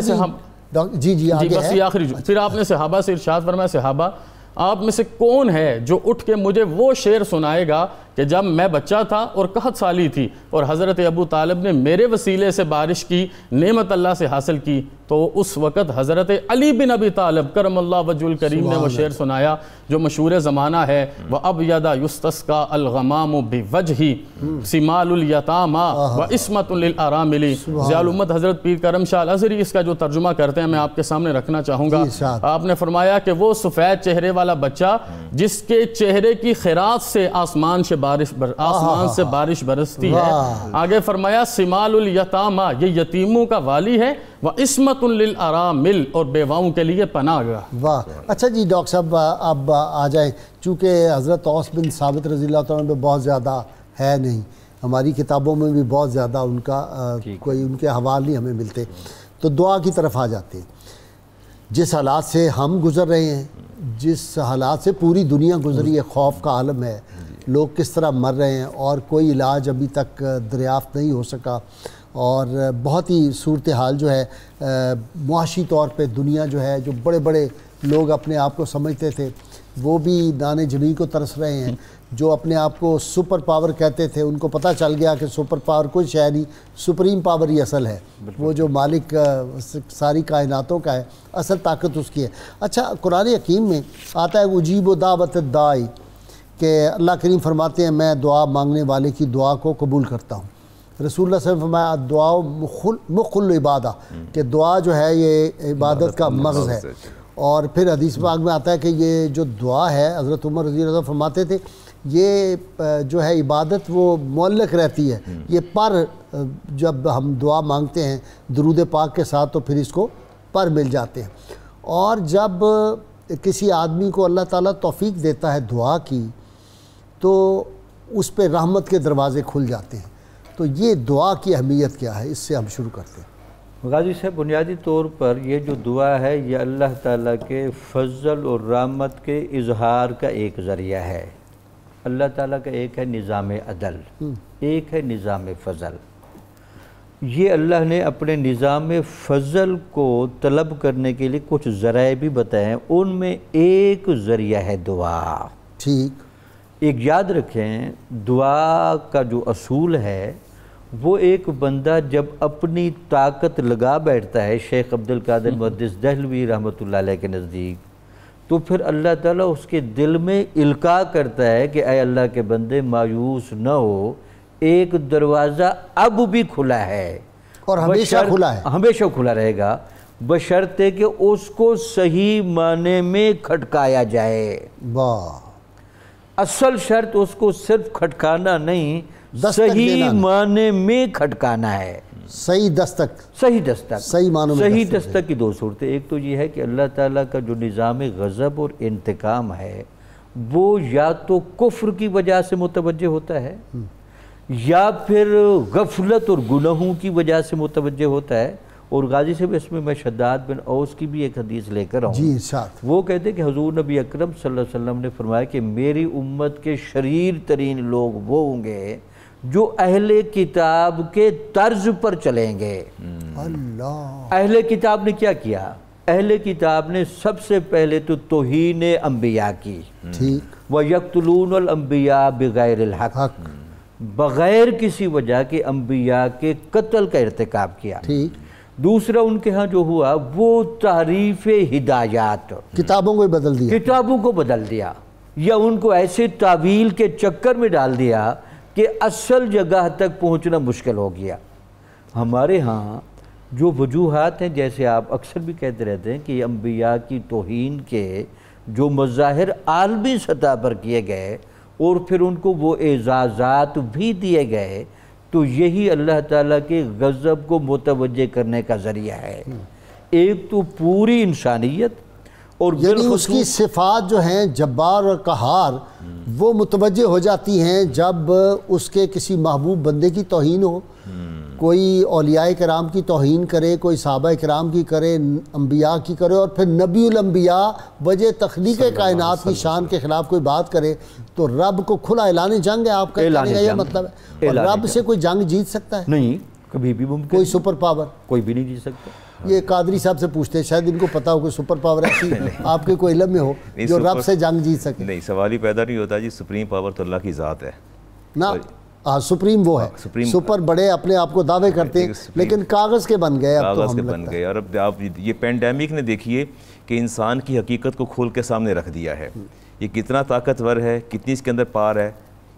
بس یہ آخری پھر آپ نے صحابہ سے ارشاد فرمایا صحابہ آپ میں سے کون ہے جو اٹھ کے مجھے وہ شعر سنائے گا کہ جب میں بچہ تھا اور قحط سالی تھی اور حضرت ابو طالب نے میرے وسیلے سے بارش کی نعمت اللہ سے حاصل کی، تو اس وقت حضرت علی بن ابی طالب کرم اللہ وجہ الکریم نے وہ شعر سنایا جو مشہور زمانہ ہے، وَأَبْيَدَ يُسْتَسْقَى الْغَمَامُ بِوَجْهِ سِمَالُ الْيَتَامَى وَإِسْمَةٌ لِلْأَرَامِلِ۔ ضیاء الامت حضرت پیر کرم شاہ الازہری اس کا جو ترجمہ کرتے ہیں میں آپ کے سامنے رکھنا چاہوں گا۔ آپ نے فرمایا کہ وہ سفید چہرے والا بچہ جس کے چہرے کی خراج سے آسمان سے بارش برستی ہے، آگے فرمایا سمال الیتامہ، یہ یتیموں کا والی ہے، وَإِسْمَةٌ لِلْأَرَامِلِ، اور بیواؤں کے لیے پناہ گاہ۔ واہ، اچھا جی ڈاکٹر صاحب اب آ جائیں، چونکہ حضرت اوس بن ثابت رضی اللہ تعالیٰ میں بہت زیادہ ہے نہیں، ہماری کتابوں میں بھی بہت زیادہ ان کا کوئی ان کے حوالے نہیں ہمیں ملتے، تو دعا کی طرف آ جاتے ہیں۔ جس حالات سے ہم گزر رہے ہیں، جس حالات سے پوری دنیا گزری ہے، خوف کا عالم ہے، لوگ کس طرح مر رہے ہیں اور کوئی علاج ابھی تک دریافت نہیں ہو سکا، اور بہت ہی صورتحال جو ہے معاشی طور پہ دنیا جو ہے، جو بڑے بڑے لوگ اپنے آپ کو سمجھتے تھے وہ بھی دانے جبیں کو ترس رہے ہیں، جو اپنے آپ کو سپر پاور کہتے تھے ان کو پتہ چل گیا کہ سپر پاور کوئی شے نہیں، سپریم پاور ہی اصل ہے، وہ جو مالک ساری کائناتوں کا ہے، اصل طاقت اس کی ہے۔ اچھا قرآن حکیم میں آتا ہے اجیب دعوت الداعی، کہ اللہ کریم فرماتے ہیں میں دعا مانگنے والے کی دعا کو قبول کرتا ہوں۔ رسول اللہ صلی اللہ علیہ وسلم فرمایا دعا مخ العبادہ، کہ دعا جو ہے یہ عبادت کا مغز ہے۔ اور پھر حدیث پاک میں آتا ہے کہ یہ جو دعا ہے، حضرت عمر رضی اللہ عنہ فرماتے تھے یہ جو ہے عبادت وہ معلق رہتی ہے، یہ پر جب ہم دعا مانگتے ہیں درود پاک کے ساتھ تو پھر اس کو پر مل جاتے ہیں، اور جب کسی آدمی کو اللہ تعالیٰ توفیق دیتا ہے دعا کی تو اس پہ رحمت کے دروازے کھل جاتے ہیں۔ تو یہ دعا کی اہمیت کیا ہے، اس سے ہم شروع کرتے ہیں۔ غازی صاحب بنیادی طور پر یہ جو دعا ہے یہ اللہ تعالیٰ کے فضل اور رحمت کے اظہار کا ایک ذریعہ ہے۔ اللہ تعالیٰ کا ایک ہے نظام عدل، ایک ہے نظام فضل۔ یہ اللہ نے اپنے نظام فضل کو طلب کرنے کے لیے کچھ ذرائع بھی بتائے ہیں، ان میں ایک ذریعہ ہے دعا۔ ٹھیک، ایک یاد رکھیں دعا کا جو اصول ہے وہ ایک بندہ جب اپنی طاقت لگا بیٹھتا ہے، شیخ عبد القادر محدث دہلوی رحمۃ اللہ علیہ کے نزدیک، تو پھر اللہ تعالیٰ اس کے دل میں القاء کرتا ہے کہ اے اللہ کے بندے مایوس نہ ہو، ایک دروازہ اب بھی کھلا ہے اور ہمیشہ کھلا ہے، ہمیشہ کھلا رہے گا، بشرطے کہ اس کو صحیح معنی میں کھٹکایا جائے۔ واہ، اصل شرط اس کو صرف کھٹکانا نہیں، صحیح معنی میں کھٹکانا ہے، صحیح دستک، صحیح دستک، صحیح معنی میں صحیح دستک کی دو صورتیں، ایک تو یہ ہے کہ اللہ تعالیٰ کا جو نظام غضب اور انتقام ہے وہ یا تو کفر کی وجہ سے متوجہ ہوتا ہے یا پھر غفلت اور گناہوں کی وجہ سے متوجہ ہوتا ہے۔ اور غازی صاحب اس میں شداد بن اوس کی بھی ایک حدیث لے کر آؤں، جی ارشاد۔ وہ کہتے کہ حضور نبی اکرم صلی اللہ علیہ وسلم نے فرمایا کہ میری امت کے شریر ترین لوگ وہ ہوں گے جو اہل کتاب کے طرز پر چلیں گے۔ اللہ، اہل کتاب نے کیا کیا؟ اہل کتاب نے سب سے پہلے تو توہین انبیاء کی، ٹھیک، وَيَقْتُلُونَ الْأَنْبِيَاءَ بِغَيْرِ الْحَقِّ، بغیر کسی وجہ کے انبیاء کے قتل کا ارتکاب کیا۔ ٹھیک، دوسرا ان کے ہاں جو ہوا وہ تحریف ہدایات، کتابوں کو بدل دیا، کتابوں کو بدل دیا، یا ان کو ایسے تعویل کے چکر میں ڈال دیا کہ اصل جگہ تک پہنچنا مشکل ہو گیا۔ ہمارے ہاں جو وجوہات ہیں، جیسے آپ اکثر بھی کہتے رہتے ہیں کہ انبیاء کی توہین کے جو مظاہر عالمی سطح پر کیے گئے اور پھر ان کو وہ اعزازات بھی دیے گئے، تو یہی اللہ تعالیٰ کے غضب کو متوجہ کرنے کا ذریعہ ہے۔ ایک تو پوری انسانیت، اور یعنی اس کی صفات جو ہیں جبار اور قہار وہ متوجہ ہو جاتی ہیں جب اس کے کسی محبوب بندے کی توہین ہو، کوئی اولیاء کرام کی توہین کرے، کوئی صحابہ کرام کی کرے، انبیاء کی کرے، اور پھر نبی الانبیاء وجہ تخلیق کائنات کی شان کے خلاف کوئی بات کرے، تو رب کو کھلا اعلان جنگ ہے۔ آپ کا کہنے کا یہ مطلب ہے، اور رب سے کوئی جنگ جیت سکتا ہے؟ نہیں، کبھی بھی ممکن، کوئی سپر پاور کوئی بھی نہیں جیت سکتا۔ یہ قادری صاحب سے پوچھتے ہیں، شاید ان کو پتا ہو کوئی سپر پاور ایسی آپ کے کوئی علم میں ہو جو رب سے جنگ جیت سکے۔ نہیں، سوال ہی پیدا نہیں ہوتا جی، سپریم پاور تو اللہ کی ذات ہے نا، سپریم وہ ہے، سپر بڑے اپنے آپ کو دعوے کرتے ہیں، لیکن کاغذ کے بن گئے، اب تو ہم بن گئے۔ اور اب آپ یہ پینڈیمک نے دیکھیے کہ انسان کی حقیقت کو کھول کے سامنے رکھ دیا ہے، یہ کتنا طاقتور ہے، کتنی اس کے اندر پار ہے،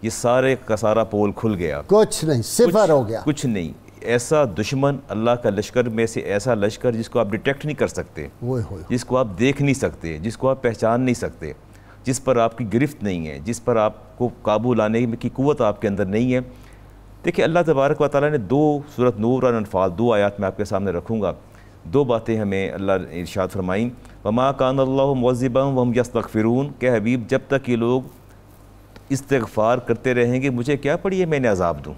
یہ سارے کا سارا پول کھل گیا، کچھ نہیں، صفر ہو گیا، کچھ نہیں۔ ایسا دشمن اللہ کا لشکر میں سے ایسا لشکر جس کو آپ ڈیٹیکٹ نہیں کر سکتے، جس کو آپ دیکھ نہیں سکتے، جس کو آپ پہچان نہیں سکتے، جس پر آپ کی گرفت نہیں ہے، جس پر آپ کو قابو لانے کی قوت آپ کے اندر نہیں ہے۔ دیکھیں اللہ تبارک و تعالیٰ نے دو سورۃ نور اور انفال، دو آیات میں آپ کے سامنے رکھوں گا، دو باتیں ہمیں اللہ نے ارشاد فرمائیں۔ وما کان اللہ معذبهم وهم یستغفرون، کہ حبیب جب تک یہ لوگ استغفار کرتے رہیں گے مجھے کیا پڑی ہے میں انہیں عذاب دوں۔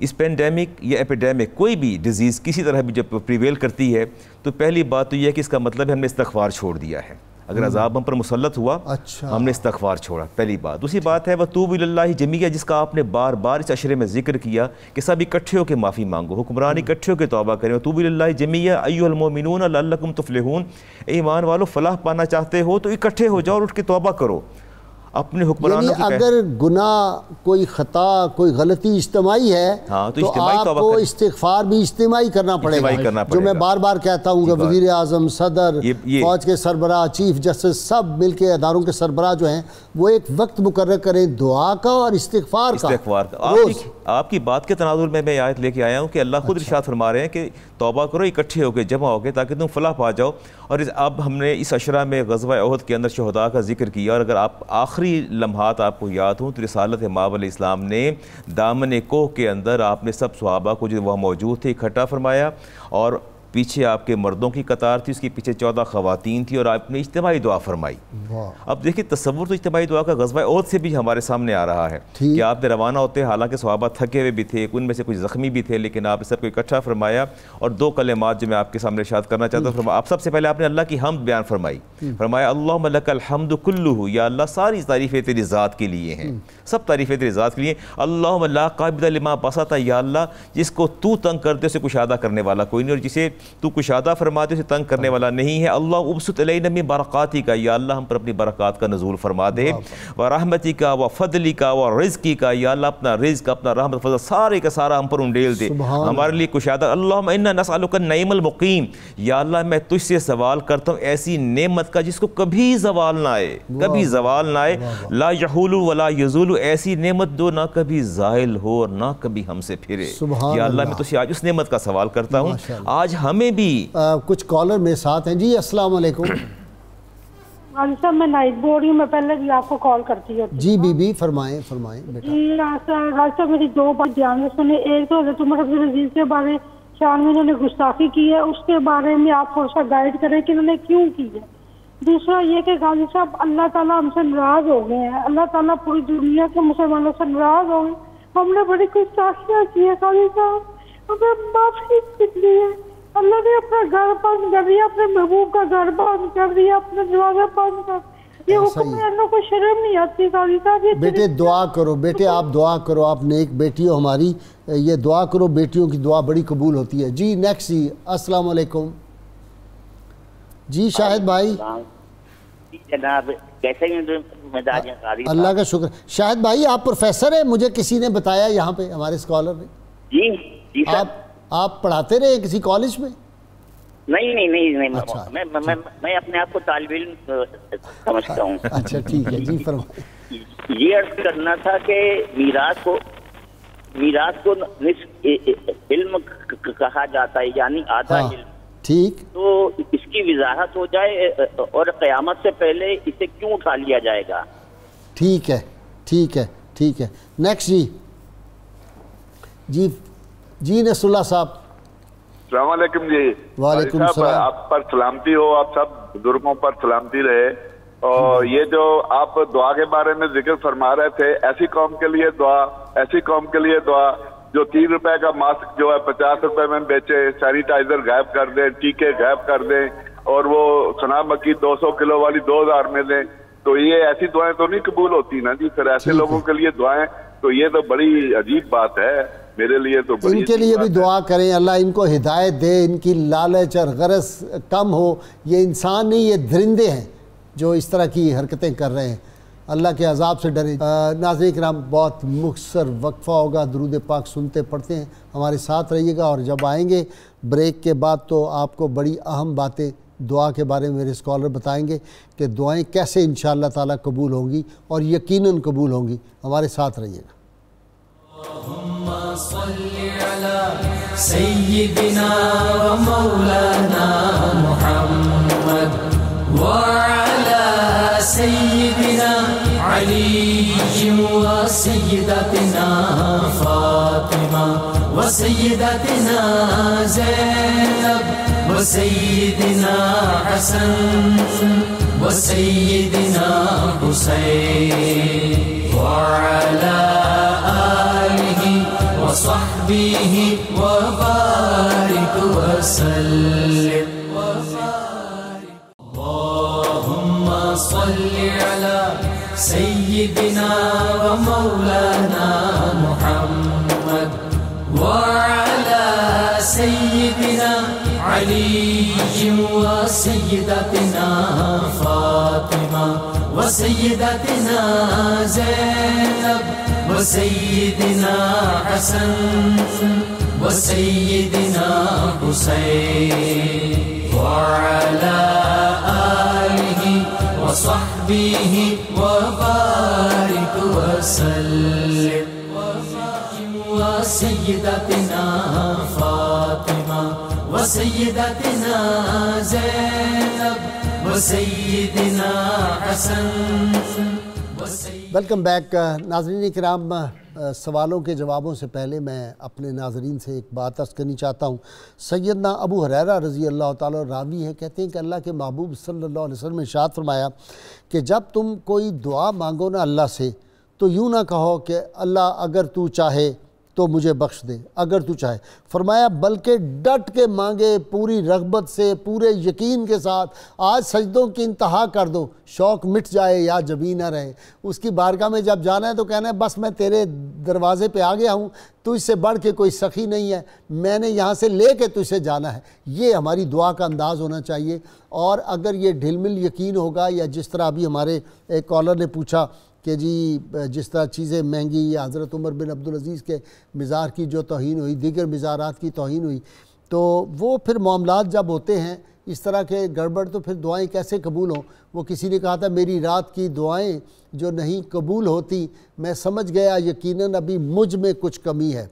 اس پینڈیمک یا ایپیڈیمک کوئی بھی ڈیزیز کسی طرح بھی جب پریویل کرتی ہے تو پہلی بات تو یہ ہے کہ اس کا مطلب ہے ہم نے استغفار چھوڑ دیا ہے۔ اگر عذاب ہم پر مسلط ہوا ہم نے استغفار چھوڑا، پہلی بات۔ دوسری بات ہے وَتُوبُوا إِلَى اللَّهِ جَمِيعًا، جس کا آپ نے بار بار اس عشرے میں ذکر کیا کہ سب اکٹھے ہو کے معافی مانگو، حکمران اکٹھے ہو کے توبہ کریں۔ وَتُوبُوا إِلَى اللَّهِ جَمِيعًا أَيُّهَا الْمُؤْمِنُونَ لَعَلَّكُمْ تُفْلِحُونَ، اے ایمان والو فلاح پانا چاہتے ہو تو اکٹھے ہو جاؤ اور اٹھ کے توبہ کرو اپنے حکمرانوں کی۔ اگر گناہ کوئی خطا کوئی غلطی اجتماعی ہے تو آپ کو استغفار بھی اجتماعی کرنا پڑے گا، جو میں بار بار کہتا ہوں کہ وزیر اعظم، صدر، فوج کے سربراہ، چیف جسٹس، سب مل کے اداروں کے سربراہ جو ہیں وہ ایک وقت مقرر کریں دعا کا اور استغفار کا۔ آپ کی بات کے تناظر میں میں آیت لے کے آیا ہوں کہ اللہ خود ارشاد فرما رہے ہیں کہ توبہ کرو اکٹھے ہو کے، جمع ہو کے، تاکہ تم فلاح پا جاؤ۔ اور اب ہم نے اس عشرہ میں غزوہ احد کے اندر شہداء کا ذکر کیا، اور اگر آپ آخری لمحات آپ کو یاد ہوں تو رسالت مآب علیہ السلام نے دامن کوہ کے اندر آپ نے سب صحابہ کو جو وہاں موجود تھے اکٹھا فرمایا، اور پیچھے آپ کے مردوں کی قطار تھی، اس کے پیچھے 14 خواتین تھی، اور آپ نے اجتماعی دعا فرمائی۔ اب دیکھیں تصور تو اجتماعی دعا کا غزوہ احد سے بھی ہمارے سامنے آ رہا ہے کہ آپ نے روانہ ہوتے، حالانکہ صحابہ تھکے ہوئے بھی تھے، ان میں سے کچھ زخمی بھی تھے، لیکن آپ سب کو اکٹھا فرمایا، اور دو کلمات جو میں آپ کے سامنے ارشاد کرنا چاہتا ہوں۔ آپ سب سے پہلے آپ نے اللہ کی حمد بیان فرمائی، فرمایا اللہم لک الحمد کلہ، یا اللہ ساری تعریفیں تیری ذات کے لیے ہیں، سب تعریفیں تیری ذات کے لیے۔ اللہم لا قابض لما بسط، یا اللہ جس کو تو تنگ کرتے اسے کشادہ کرنے والا کوئی نہیں، اور جسے تو کشادہ فرماتے اسے تنگ کرنے والا نہیں ہے۔ اللہ ابسط علینا من برکاتک، یا اللہ ہم پر اپنی برکات کا نزول فرما دے، ورحمتک وفضلک ورزقک، یا اللہ اپنا رزق، اپنا رحمت فضل سارے کا سارا ہم پر انڈیل دے، ہمارے لیے کشادہ۔ اللہم انا نسألک النعیم المقیم، یا اللہ میں تجھ سے سوال کرتا ہوں ایسی نعمت کا جس کو کبھی زوال نہ آئے، کبھی زوال نہ آئے، لا یحول ولا یزول، ایسی نعمت جو نہ کبھی زائل ہو اور نہ کبھی ہم سے پھرے۔ یا اللہ میں تجھ سے آج اس نعمت کا سوال کرتا ہوں، آج ہمیں بھی کچھ کالر میرے ساتھ ہیں۔ جی السلام علیکم۔ علی صاحب میں نائٹ بول رہی ہوں، میں پہلے بھی آپ کو کال کرتی ہوں۔ جی بی بی فرمائیں بیٹا۔ جی علی صاحب میری دو بات دھیان میں سنیں، ایک تو حضرت عمر عبد العزیز کے بارے شان میں انہوں نے گستاخی کی ہے، اس کے بارے میں آپ تھوڑا سا گائیڈ کریں کہ انہوں نے کیوں کی ہے۔ دوسرا یہ کہ غازی صاحب اللہ تعالیٰ ہم سے ناراض ہو گئے ہیں، اللہ تعالیٰ پوری دنیا کے مسلمانوں سے ناراض ہو گئے، ہم نے بڑی گستاخیاں کی ہیں غازی صاحب، ہمیں معافی کی ہے۔ اللہ نے اپنا گھر بند کر دیا، اپنے محبوب کا گھر بند کر دیا، اپنا دروازہ بند کر دیا، یہ حکمرانوں کو شرم نہیں آتی غازی صاحب۔ بیٹے دعا کرو، بیٹے آپ دعا کرو، آپ نیک بیٹی ہو ہماری، یہ دعا کرو، بیٹیوں کی دعا بڑی قبول ہوتی ہے۔ جی نیکسٹ، جی السلام علیکم۔ جی شاہد بھائی جناب کیسے ہیں مزاج قاری؟ اللہ کا شکر. شاہد بھائی آپ پروفیسر ہیں، مجھے کسی نے بتایا یہاں پہ، ہمارے اسکالر نے. جی جی سر. آپ پڑھاتے رہے کسی کالج میں؟ نہیں اچھا. میں اپنے آپ کو طالب علم سمجھتا ہوں. اچھا ٹھیک ہے جی فرمائیں. یہ عرض کرنا تھا کہ میراث کو نصف علم کہا جاتا ہے، یعنی آدھا علم. ٹھیک. تو اس کی وضاحت ہو جائے اور قیامت سے پہلے اسے کیوں اٹھا لیا جائے گا؟ ٹھیک ہے ٹھیک ہے ٹھیک ہے. نیکسٹ جی نصر اللہ صاحب. السلام علیکم جی. وعلیکم السلام. آپ پر سلامتی ہو، آپ سب بزرگوں پر سلامتی رہے. اور یہ جو آپ دعا کے بارے میں ذکر فرما رہے تھے، ایسی قوم کے لیے دعا، ایسی قوم کے لیے دعا جو 3 روپے کا ماسک جو ہے 50 روپے میں بیچے، سینیٹائزر غائب کر دیں، ٹیکے غائب کر دیں، اور وہ سنا مکی 200 کلو والی 2000 میں دیں. تو یہ ایسی دعائیں تو نہیں قبول ہوتی نا جی. پھر ایسے لوگوں کے لیے دعائیں، تو یہ تو بڑی عجیب بات ہے میرے لیے. تو ان کے لیے بھی دعا کریں، اللہ ان کو ہدایت دے، ان کی لالچ اور غرض کم ہو. یہ انسان نہیں، یہ درندے ہیں جو اس طرح کی حرکتیں کر رہے ہیں. اللہ کے عذاب سے ڈریں. ناظرین کرام، بہت مختصر وقفہ ہوگا، درود پاک سنتے پڑھتے ہیں، ہمارے ساتھ رہیے گا. اور جب آئیں گے بریک کے بعد تو آپ کو بڑی اہم باتیں دعا کے بارے میں میرے اسکالر بتائیں گے کہ دعائیں کیسے انشاءاللہ تعالیٰ قبول ہوں گی، اور یقیناً قبول ہوں گی. ہمارے ساتھ رہیے گا. اللهم صل على سيدنا ومولانا محمد وعلى سيدنا علي وسيدتنا فاطمة وسيدتنا زينب وسيدنا حسن وسيدنا حسين وعلى وصحبه وبارك وسلم. اللهم صل على سيدنا ومولانا محمد وعلى سيدنا علي وسيدتنا فاطمة وسيدتنا زينب وسيدنا حسن وسيدنا حسين وعلى آله وصحبه وبارك وسلم. وسيدتنا فاطمة وسيدتنا زينب وسيدنا حسن. Welcome back. ناظرین کرام، سوالوں کے جوابوں سے پہلے میں اپنے ناظرین سے ایک بات عرض کرنی چاہتا ہوں. سیدنا ابو ہریرہ رضی اللہ تعالیٰ راوی ہیں، کہتے ہیں کہ اللہ کے محبوب صلی اللہ علیہ وسلم نے ارشاد فرمایا کہ جب تم کوئی دعا مانگو نا اللہ سے، تو یوں نہ کہو کہ اللہ اگر تو چاہے تو مجھے بخش دے، اگر تو چاہے. فرمایا بلکہ ڈٹ کے مانگے، پوری رغبت سے، پورے یقین کے ساتھ. آج سجدوں کی انتہا کر دو، شوق مٹ جائے یا جبیں نہ رہے. اس کی بارگاہ میں جب جانا ہے تو کہنا ہے بس میں تیرے دروازے پہ آ گیا ہوں، تو اس سے بڑھ کے کوئی سخی نہیں ہے، میں نے یہاں سے لے کے تجھ سے جانا ہے. یہ ہماری دعا کا انداز ہونا چاہیے. اور اگر یہ ڈھل مل یقین ہوگا، یا جس طرح ابھی ہمارے ایک کالر نے پوچھا کہ جی جس طرح چیزیں مہنگی، یا حضرت عمر بن عبدالعزیز کے مزار کی جو توہین ہوئی، دیگر مزارات کی توہین ہوئی، تو وہ پھر معاملات جب ہوتے ہیں اس طرح کے گڑبڑ، تو پھر دعائیں کیسے قبول ہوں؟ وہ کسی نے کہا تھا میری رات کی دعائیں جو نہیں قبول ہوتی، میں سمجھ گیا یقیناً ابھی مجھ میں کچھ کمی ہے.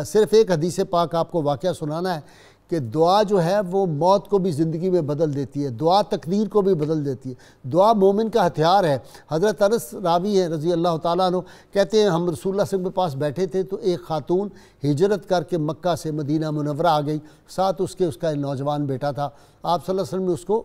صرف ایک حدیث پاک آپ کو واقعہ سنانا ہے کہ دعا جو ہے وہ موت کو بھی زندگی میں بدل دیتی ہے، دعا تقدیر کو بھی بدل دیتی ہے. دعا مومن کا ہتھیار ہے. حضرت انس راوی ہیں رضی اللہ تعالیٰ عنہ، کہتے ہیں ہم رسول اللہ صلی اللہ علیہ وسلم کے پاس بیٹھے تھے تو ایک خاتون ہجرت کر کے مکہ سے مدینہ منورہ آ گئی، ساتھ اس کا نوجوان بیٹا تھا. آپ صلی اللہ علیہ وسلم نے اس کو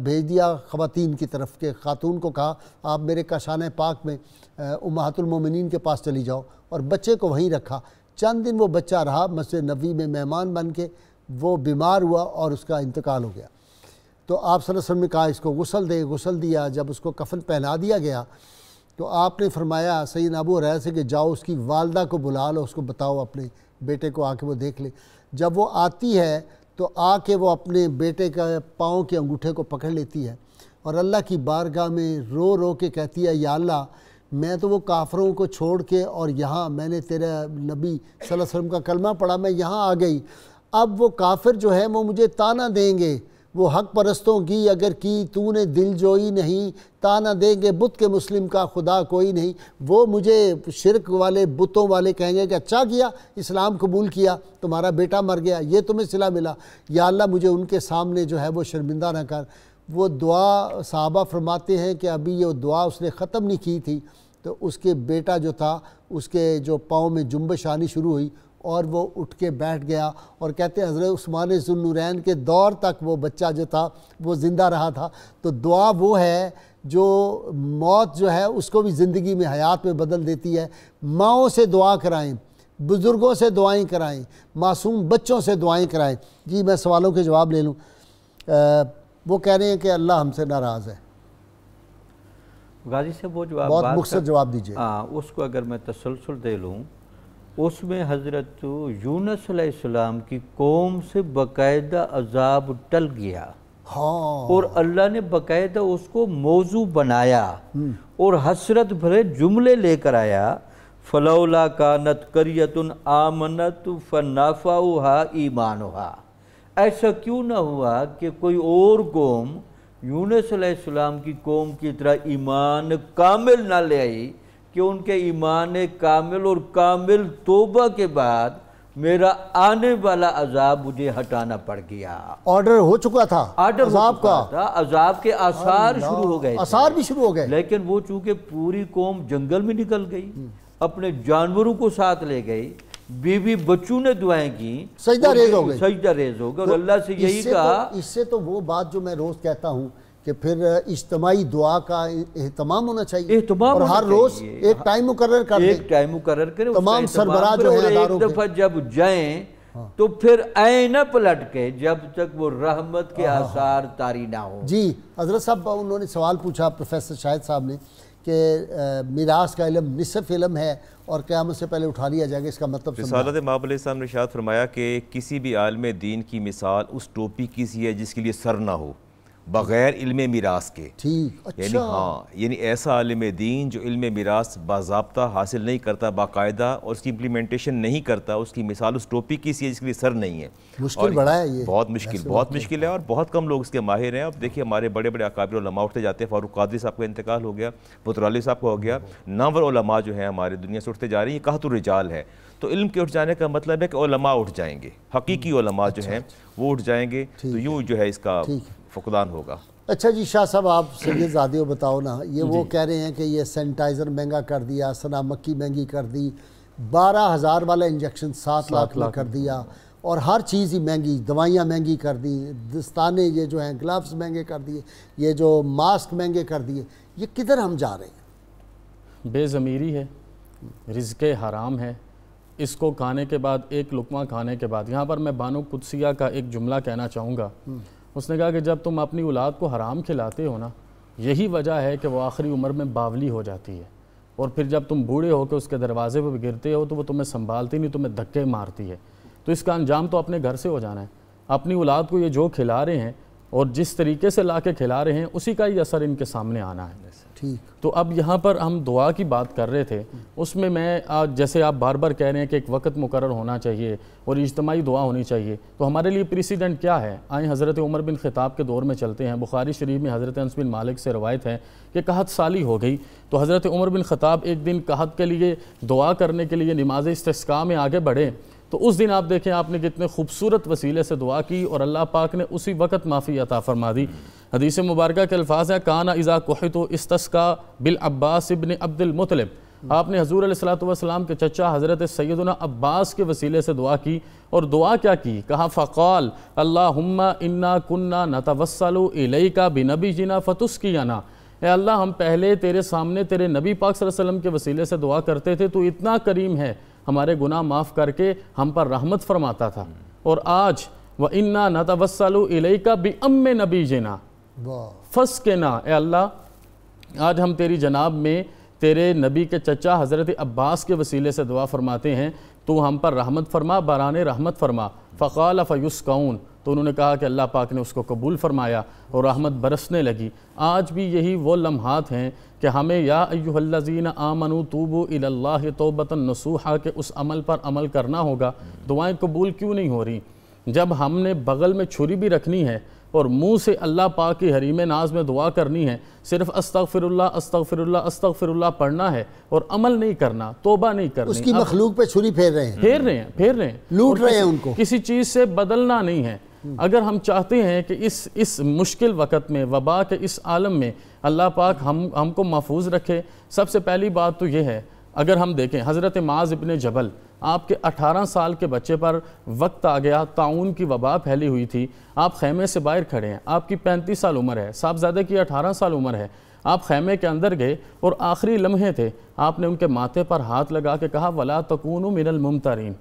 بھیج دیا خواتین کی طرف، کہ خاتون کو کہا آپ میرے کاشانہ پاک میں امہات المومنین کے پاس چلی جاؤ، اور بچے کو وہیں رکھا. چند دن وہ بچہ رہا مسجد نبوی میں مہمان بن کے، وہ بیمار ہوا اور اس کا انتقال ہو گیا. تو آپ صلی اللہ علیہ وسلم نے کہا اس کو غسل دے، غسل دیا. جب اس کو کفن پہنا دیا گیا تو آپ نے فرمایا سیدنا ابو ہریرہ سے کہ جاؤ اس کی والدہ کو بلا لو، اس کو بتاؤ اپنے بیٹے کو آ کے وہ دیکھ لے. جب وہ آتی ہے تو آ کے وہ اپنے بیٹے کا پاؤں کے انگوٹھے کو پکڑ لیتی ہے اور اللہ کی بارگاہ میں رو رو کے کہتی ہے یا اللہ میں تو وہ کافروں کو چھوڑ کے اور یہاں میں نے تیرے نبی صلی اللہ علیہ وسلم کا کلمہ پڑھا، میں یہاں آ گئی، اب وہ کافر جو ہے وہ مجھے تانا دیں گے، وہ حق پرستوں کی اگر کی تو نے دل جوئی نہیں، تانا دیں گے بت کے مسلم کا خدا کوئی نہیں، وہ مجھے شرک والے بتوں والے کہیں گے کہ اچھا کیا اسلام قبول کیا، تمہارا بیٹا مر گیا، یہ تمہیں صلہ ملا، یا اللہ مجھے ان کے سامنے جو ہے وہ شرمندہ نہ کر۔ وہ دعا صحابہ فرماتے ہیں کہ ابھی یہ دعا اس نے ختم نہیں کی تھی تو اس کے بیٹا جو تھا اس کے جو پاؤں میں جنبش آنی شروع ہوئی اور وہ اٹھ کے بیٹھ گیا، اور کہتے ہیں حضرت عثمان ذوالنورین کے دور تک وہ بچہ جو تھا وہ زندہ رہا تھا۔ تو دعا وہ ہے جو موت جو ہے اس کو بھی زندگی میں حیات میں بدل دیتی ہے۔ ماؤں سے دعا کرائیں، بزرگوں سے دعائیں کرائیں، معصوم بچوں سے دعائیں کرائیں۔ جی میں سوالوں کے جواب لے لوں۔ وہ کہہ رہے ہیں کہ اللہ ہم سے ناراض ہے، غازی صاحب وہ جواب بہت مختصر جواب دیجیے۔ ہاں اس کو اگر میں تسلسل دے لوں، اس میں حضرت یونس علیہ السلام کی قوم سے باقاعدہ عذاب ٹل گیا اور اللہ نے باقاعدہ اس کو موضوع بنایا اور حسرت بھرے جملے لے کر آیا، فلولا کانت قریۃ آمنت فنفعھا ایمانھا، ایسا کیوں نہ ہوا کہ کوئی اور قوم یونس علیہ السلام کی قوم کی طرح ایمان کامل نہ لے آئی کہ ان کے ایمان کامل اور کامل توبہ کے بعد میرا آنے والا عذاب مجھے ہٹانا پڑ گیا۔ آرڈر ہو چکا تھا عذاب کا، عذاب کے آثار شروع ہو گئے، آثار بھی شروع ہو گئے، لیکن وہ چونکہ پوری قوم جنگل میں نکل گئی، اپنے جانوروں کو ساتھ لے گئی، بیوی بچوں نے دعائیں کی، سجدہ ریز ہو گئے، سجدہ ریز ہو گئے، اور اللہ سے یہی کہا۔ اس سے تو وہ بات جو میں روز کہتا ہوں کہ پھر اجتماعی دعا کا اہتمام ہونا چاہیے، اور ہر روز ایک ٹائم مقرر کر دیں، ایک ٹائم مقرر کریں، تمام سربراہ جو ہیں اداروں کے، ایک دفعہ جب جائیں تو پھر آئیں نہ پلٹ کے جب تک وہ رحمت کے آثار طاری نہ ہوں۔ جی حضرت صاحب انہوں نے سوال پوچھا پروفیسر شاہد صاحب نے کہ میراث کا علم نصف علم ہے اور قیامت سے پہلے اٹھا لیا جائے گا، اس کا مطلب رسالت مآب علیہ السلام نے ارشاد فرمایا کہ کسی بھی عالم دین کی مثال اس ٹوپی کی سی ہے جس کے لیے سر نہ ہو بغیر علم میراث کے۔ ٹھیک، اچھا، یعنی ایسا عالم دین جو علم میراث باضابطہ حاصل نہیں کرتا باقاعدہ اور اس کی امپلیمنٹیشن نہیں کرتا، اس کی مثال اس ٹوپی کی سی ہے جس کے لیے سر نہیں ہے۔ مشکل بڑا ہے یہ، بہت مشکل ہے اور بہت کم لوگ اس کے ماہر ہیں۔ اب دیکھیے ہمارے بڑے بڑے اکابر علماء اٹھتے جاتے ہیں، فاروق قادری صاحب کا انتقال ہو گیا، پترالی صاحب کا ہو گیا، نامور علماء جو ہیں ہمارے دنیا سے اٹھتے جا رہی ہیں، قحط الرجال ہے۔ تو علم کے اٹھ جانے کا مطلب ہے کہ علماء اٹھ جائیں گے، حقیقی علماء جو ہیں وہ اٹھ جائیں گے، تو یوں جو ہے اس کا فقدان ہوگا۔ اچھا جی شاہ صاحب آپ سید زادیو بتاؤ نا، یہ وہ کہہ رہے ہیں کہ یہ سینیٹائزر مہنگا کر دیا، سنا مکی مہنگی کر دی، 12,000 والا انجیکشن 7 لاکھ میں کر دیا، اور ہر چیز ہی مہنگی، دوائیاں مہنگی کر دی، دستانے یہ جو ہیں گلوز مہنگے کر دیے، یہ جو ماسک مہنگے کر دیے، یہ کدھر ہم جا رہے ہیں؟ بے ضمیری ہے، رزق حرام ہے، اس کو کھانے کے بعد، ایک لقمہ کھانے کے بعد، یہاں پر میں بانو قدسیہ کا ایک جملہ کہنا چاہوں گا۔ اس نے کہا کہ جب تم اپنی اولاد کو حرام کھلاتے ہو نا، یہی وجہ ہے کہ وہ آخری عمر میں باولی ہو جاتی ہے، اور پھر جب تم بوڑھے ہو کے اس کے دروازے پہ گرتے ہو تو وہ تمہیں سنبھالتی نہیں، تمہیں دھکے مارتی ہے۔ تو اس کا انجام تو اپنے گھر سے ہو جانا ہے۔ اپنی اولاد کو یہ جو کھلا رہے ہیں اور جس طریقے سے لا کے کھلا رہے ہیں اسی کا ہی اثر ان کے سامنے آنا ہے۔ تو اب یہاں پر ہم دعا کی بات کر رہے تھے، اس میں جیسے آپ بار بار کہہ رہے ہیں کہ ایک وقت مقرر ہونا چاہیے اور اجتماعی دعا ہونی چاہیے، تو ہمارے لیے پریسیڈنٹ کیا ہے؟ آئیں حضرت عمر بن خطاب کے دور میں چلتے ہیں۔ بخاری شریف میں حضرت انس بن مالک سے روایت ہے کہ قحط سالی ہو گئی، تو حضرت عمر بن خطاب ایک دن قحط کے لیے دعا کرنے کے لیے نماز استسقاء میں آگے بڑھے، تو اس دن آپ دیکھیں آپ نے کتنے خوبصورت وسیلے سے دعا کی اور اللہ پاک نے اسی وقت معافی عطا فرما دی۔ حدیث مبارکہ کے الفاظ ہیں کانا اذا قحط استسقى بالعباس ابن عبد المطلب، آپ نے حضور علیہ السلام کے چچا حضرت سیدنا عباس کے وسیلے سے دعا کی، اور دعا کیا کی؟ کہا فقال اللہم انا کنا نتوسل الیک بنبینا فتسقینا، اے اللہ ہم پہلے تیرے سامنے تیرے نبی پاک صلی اللہ علیہ وسلم کے وسیلے سے دعا کرتے تھے، تو اتنا کریم ہے ہمارے گناہ معاف کر کے ہم پر رحمت فرماتا تھا، اور آج وَإِنَّا نَتَوَسَّلُ إِلَيْكَ بِأَمِّ نَبِيِّنَا فَاسْقِنَا، اے اللہ آج ہم تیری جناب میں تیرے نبی کے چچا حضرت عباس کے وسیلے سے دعا فرماتے ہیں، تو ہم پر رحمت فرما، باران رحمت فرما۔ فَقَالَ فَيُسْقَوْنَ، تو انہوں نے کہا کہ اللہ پاک نے اس کو قبول فرمایا اور رحمت برسنے لگی۔ آج بھی یہی وہ لمحات ہیں کہ ہمیں یا ایھا الذین آمنوا توبوا الی اللہ توبۃ نصوحا کہ اس عمل پر عمل کرنا ہوگا۔ دعائیں قبول کیوں نہیں ہو رہی؟ جب ہم نے بغل میں چھری بھی رکھنی ہے اور منہ سے اللہ پاک کی حریم ناز میں دعا کرنی ہے، صرف استغفر اللہ استغفر اللہ استغفر اللہ پڑھنا ہے اور عمل نہیں کرنا، توبہ نہیں کرنی، اس کی مخلوق پہ چھری پھیر رہے ہیں، پھیر رہے ہیں، لوٹ رہے ہیں ان کو، کسی چیز سے بدلنا نہیں ہے۔ اگر ہم چاہتے ہیں کہ اس مشکل وقت میں، وبا کے اس عالم میں اللہ پاک ہم کو محفوظ رکھے، سب سے پہلی بات تو یہ ہے، اگر ہم دیکھیں حضرت معاذ ابن جبل، آپ کے 18 سال کے بچے پر وقت آ گیا، طاعون کی وبا پھیلی ہوئی تھی، آپ خیمے سے باہر کھڑے ہیں، آپ کی 35 سال عمر ہے، صاحبزادے کی 18 سال عمر ہے، آپ خیمے کے اندر گئے اور آخری لمحے تھے، آپ نے ان کے ماتھے پر ہاتھ لگا کے کہا وَلَا تَكُونُوا مِنَ الْمُمْتَرِينَ،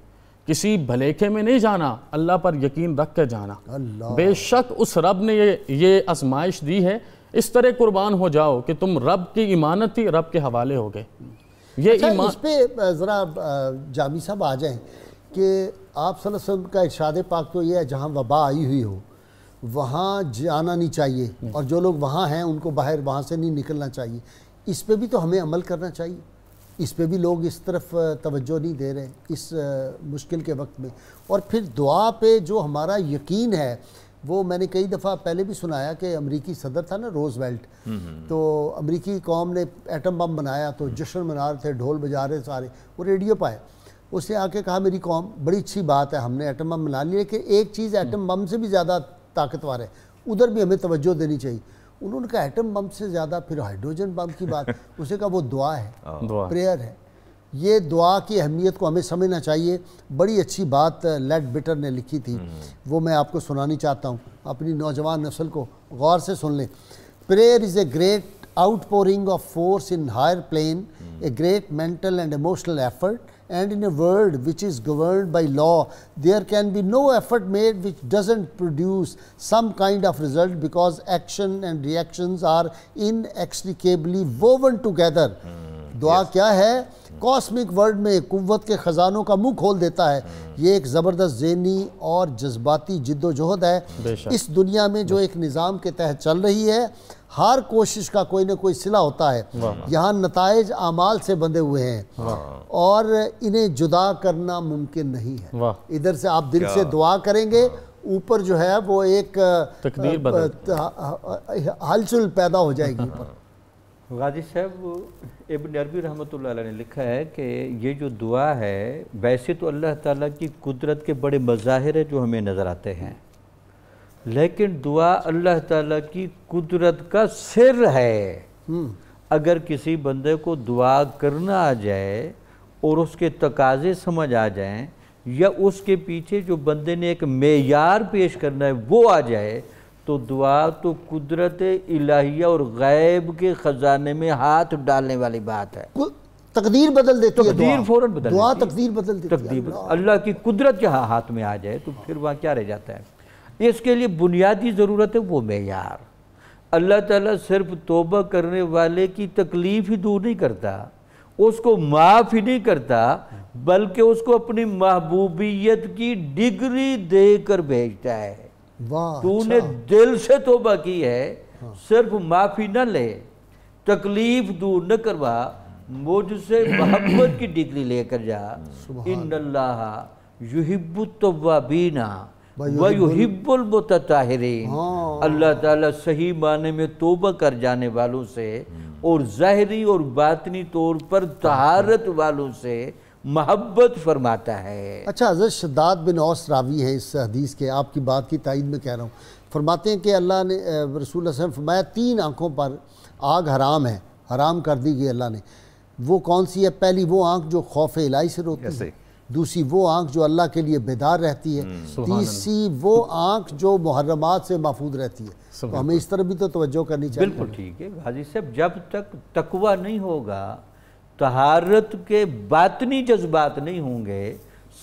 کسی بھلیکے میں نہیں جانا، اللہ پر یقین رکھ کے جانا۔ بے شک اس رب نے یہ آزمائش دی ہے، اس طرح قربان ہو جاؤ کہ تم رب کی امانت تھی، رب کے حوالے ہو گئے۔ اچھا اس پہ ذرا جامی صاحب آ جائیں کہ آپ صلی اللہ علیہ وسلم کا ارشاد پاک تو یہ ہے جہاں وبا آئی ہوئی ہو وہاں جانا نہیں چاہیے، اور جو لوگ وہاں ہیں ان کو باہر وہاں سے نہیں نکلنا چاہیے۔ اس پہ بھی تو ہمیں عمل کرنا چاہیے، اس پہ بھی لوگ اس طرف توجہ نہیں دے رہے اس مشکل کے وقت میں۔ اور پھر دعا پہ جو ہمارا یقین ہے وہ میں نے کئی دفعہ پہلے بھی سنایا کہ امریکی صدر تھا نا روز ویلٹ، تو امریکی قوم نے ایٹم بم بنایا تو جشن منا رہے تھے، ڈھول بجا رہے سارے، وہ ریڈیو پائے، اس نے آ کے کہا میری قوم بڑی اچھی بات ہے ہم نے ایٹم بم بنا لیا، کہ ایک چیز ایٹم بم سے بھی زیادہ طاقتور ہے، ادھر بھی ہمیں توجہ دینی چاہیے۔ انہوں نے کہا ایٹم بم سے زیادہ پھر ہائیڈروجن بم کی بات، اسے کہا وہ دعا ہے، پریئر ہے۔ یہ دعا کی اہمیت کو ہمیں سمجھنا چاہیے۔ بڑی اچھی بات لیڈ بٹر نے لکھی تھی، وہ میں آپ کو سنانی چاہتا ہوں، اپنی نوجوان نسل کو غور سے سن لیں۔ Prayer is a great outpouring of force in higher plane, a great mental and emotional effort, and in a world which is governed by law, there can be no effort made which doesn't produce some kind of result, because action and reactions are inextricably woven together. دعا کیا ہے؟ Cosmic world میں قوت کے خزانوں کا منہ کھول دیتا ہے۔ یہ ایک زبردست ذہنی اور جذباتی جد و جہد ہے۔ اس دنیا میں جو ایک نظام کے تحت چل رہی ہے، ہر کوشش کا کوئی نہ کوئی صلہ ہوتا ہے۔ یہاں نتائج اعمال سے بندھے ہوئے ہیں اور انہیں جدا کرنا ممکن نہیں ہے۔ ادھر سے آپ دل سے دعا کریں گے، اوپر جو ہے وہ ایک ہلچل پیدا ہو جائے گی۔ غازی صاحب ابن عربی رحمۃ اللہ علیہ نے لکھا ہے کہ یہ جو دعا ہے ویسے تو اللہ تعالیٰ کی قدرت کے بڑے مظاہر ہیں جو ہمیں نظر آتے ہیں، لیکن دعا اللہ تعالیٰ کی قدرت کا سر ہے۔ اگر کسی بندے کو دعا کرنا آ جائے اور اس کے تقاضے سمجھ آ جائیں، یا اس کے پیچھے جو بندے نے ایک معیار پیش کرنا ہے وہ آ جائے، تو دعا تو قدرت الہیہ اور غیب کے خزانے میں ہاتھ ڈالنے والی بات ہے۔ تقدیر بدل دیتی ہے، تقدیر فوراً بدل دعا تقدیر بدل دیتی ہے۔ اللہ کی قدرت جہاں ہاتھ میں آ جائے تو پھر وہاں کیا رہ جاتا ہے؟ اس کے لیے بنیادی ضرورت ہے وہ معیار۔ اللہ تعالیٰ صرف توبہ کرنے والے کی تکلیف ہی دور نہیں کرتا، اس کو معاف ہی نہیں کرتا، بلکہ اس کو اپنی محبوبیت کی ڈگری دے کر بھیجتا ہے۔ تو نے دل سے توبہ کی ہے، صرف معافی نہ لے، تکلیف دور نہ کروا، مجھ سے محبت کی ڈگری لے کر جا۔ ان اللہ یحب التوابین ویحب المتطہرین، اللہ تعالیٰ صحیح معنی میں توبہ کر جانے والوں سے اور ظاہری اور باطنی طور پر طہارت والوں سے محبت فرماتا ہے۔ اچھا، حضرت شداد بن اوس راوی ہیں اس حدیث کے، آپ کی بات کی تائید میں کہہ رہا ہوں، فرماتے ہیں کہ اللہ نے رسول اللہ صلی اللہ علیہ وسلم فرمایا 3 آنکھوں پر آگ حرام ہے، حرام کر دی گئی اللہ نے۔ وہ کون سی ہے؟ پہلی وہ آنکھ جو خوف الہی سے روتی ہے، دوسری وہ آنکھ جو اللہ کے لیے بیدار رہتی ہے، تیسری وہ آنکھ جو محرمات سے محفوظ رہتی ہے۔ تو ہمیں اس طرح بھی تو توجہ کرنی چاہیے۔ بالکل ٹھیک ہے غازی صاحب، جب تک تقویٰ نہیں ہوگا، طہارت کے باطنی جذبات نہیں ہوں گے،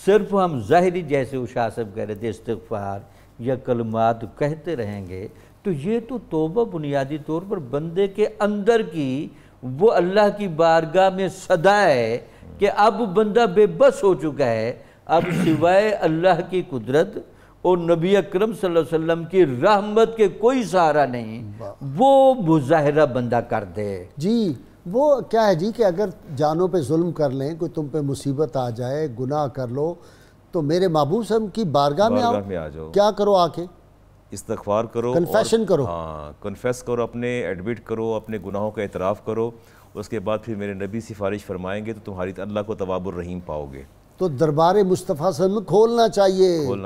صرف ہم ظاہری جیسے اشاع صاحب کہہ رہے تھے استغفار یا کلمات کہتے رہیں گے، تو یہ تو توبہ بنیادی طور پر بندے کے اندر کی وہ اللہ کی بارگاہ میں صدا ہے کہ اب بندہ بے بس ہو چکا ہے، اب سوائے اللہ کی قدرت اور نبی اکرم صلی اللہ علیہ وسلم کی رحمت کے کوئی سہارا نہیں، وہ مظاہرہ بندہ کر دے. جی وہ کیا ہے جی کہ اگر جانوں پہ ظلم کر لیں، کوئی تم پہ مصیبت آ جائے، گناہ کر لو، تو میرے محبوب صلی اللہ علیہ وسلم کی بارگاہ میں آ جاؤ، کیا کرو، آ کے استغفار کرو، کنفیشن کرو. ہاں کنفیس کرو، اپنے ایڈمٹ کرو، اپنے گناہوں کا اعتراف کرو. اس کے بعد پھر میرے نبی سفارش فرمائیں گے تو تمہاری اللہ کو تواب الرحیم پاؤ گے. تو دربار مصطفیٰ صلی اللہ علیہ وسلم کھولنا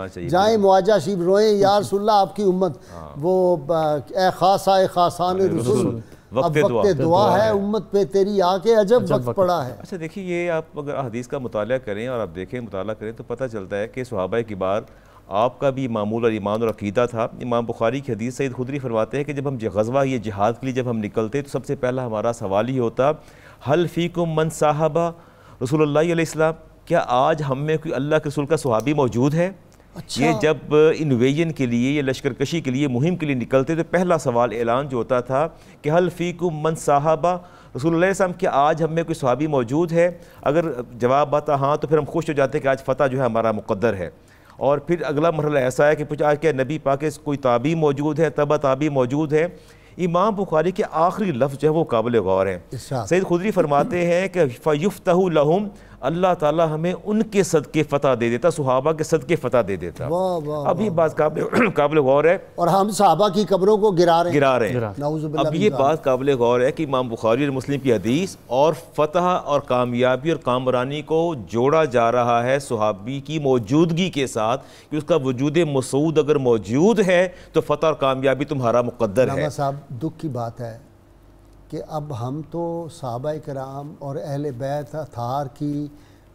چاہیے، جائیں معاجہ شریف روئیں، یا رسول اللہ آپ کی امت، وہ اے خاصہ اے خاصان رسول، اب وقت دعا ہے امت پہ تیری، آ کے عجب وقت پڑا ہے. اچھا دیکھیے، یہ آپ اگر حدیث کا مطالعہ کریں اور آپ دیکھیں، مطالعہ کریں تو پتہ چلتا ہے کہ صحابہ کبار آپ کا بھی معمول اور ایمان اور عقیدہ تھا. امام بخاری کی حدیث سید خدری فرماتے ہیں کہ جب ہم غزوہ یہ جہاد کے لیے جب ہم نکلتے تو سب سے پہلا ہمارا سوال ہی ہوتا، حل فیکم من صاحبہ رسول اللہ علیہ السلام، کیا آج ہم میں کوئی اللہ کے رسول کا صحابی موجود ہے؟ یہ جب انویژن کے لیے، یہ لشکر کشی کے لیے، مہم کے لیے نکلتے تو پہلا سوال اعلان جو ہوتا تھا کہ حل فیکم من صاحبہ رسول اللہ علیہ السلام، کیا آج ہم میں کوئی صحابی موجود ہے؟ اگر جواب آتا ہاں تو پھر ہم خوش ہو جاتے کہ آج فتح جو ہے ہمارا مقدر ہے. اور پھر اگلا مرحلہ ایسا ہے کہ پوچھا کیا نبی پاک کے کوئی تابعی موجود ہے، تبع تابعی موجود ہے؟ امام بخاری کے آخری لفظ جو ہے وہ قابل غور ہیں. سید خدری فرماتے ہیں کہ فَيُفْتَحُ لَهُمْ، اللہ تعالیٰ ہمیں ان کے صدقے فتح دے دیتا، صحابہ کے صدقے فتح دے دیتا. اب یہ بات قابل غور ہے، اور ہم صحابہ کی قبروں کو گرا رہے ہیں. اب یہ بات قابل غور ہے کہ امام بخاری اور مسلم کی حدیث اور فتح اور کامیابی اور کامرانی کو جوڑا جا رہا ہے صحابی کی موجودگی کے ساتھ، کہ اس کا وجود مسعود اگر موجود ہے تو فتح اور کامیابی تمہارا مقدر ہے. صاحب دکھ کی بات ہے کہ اب ہم تو صحابہ کرام اور اہل بیت اطہار کی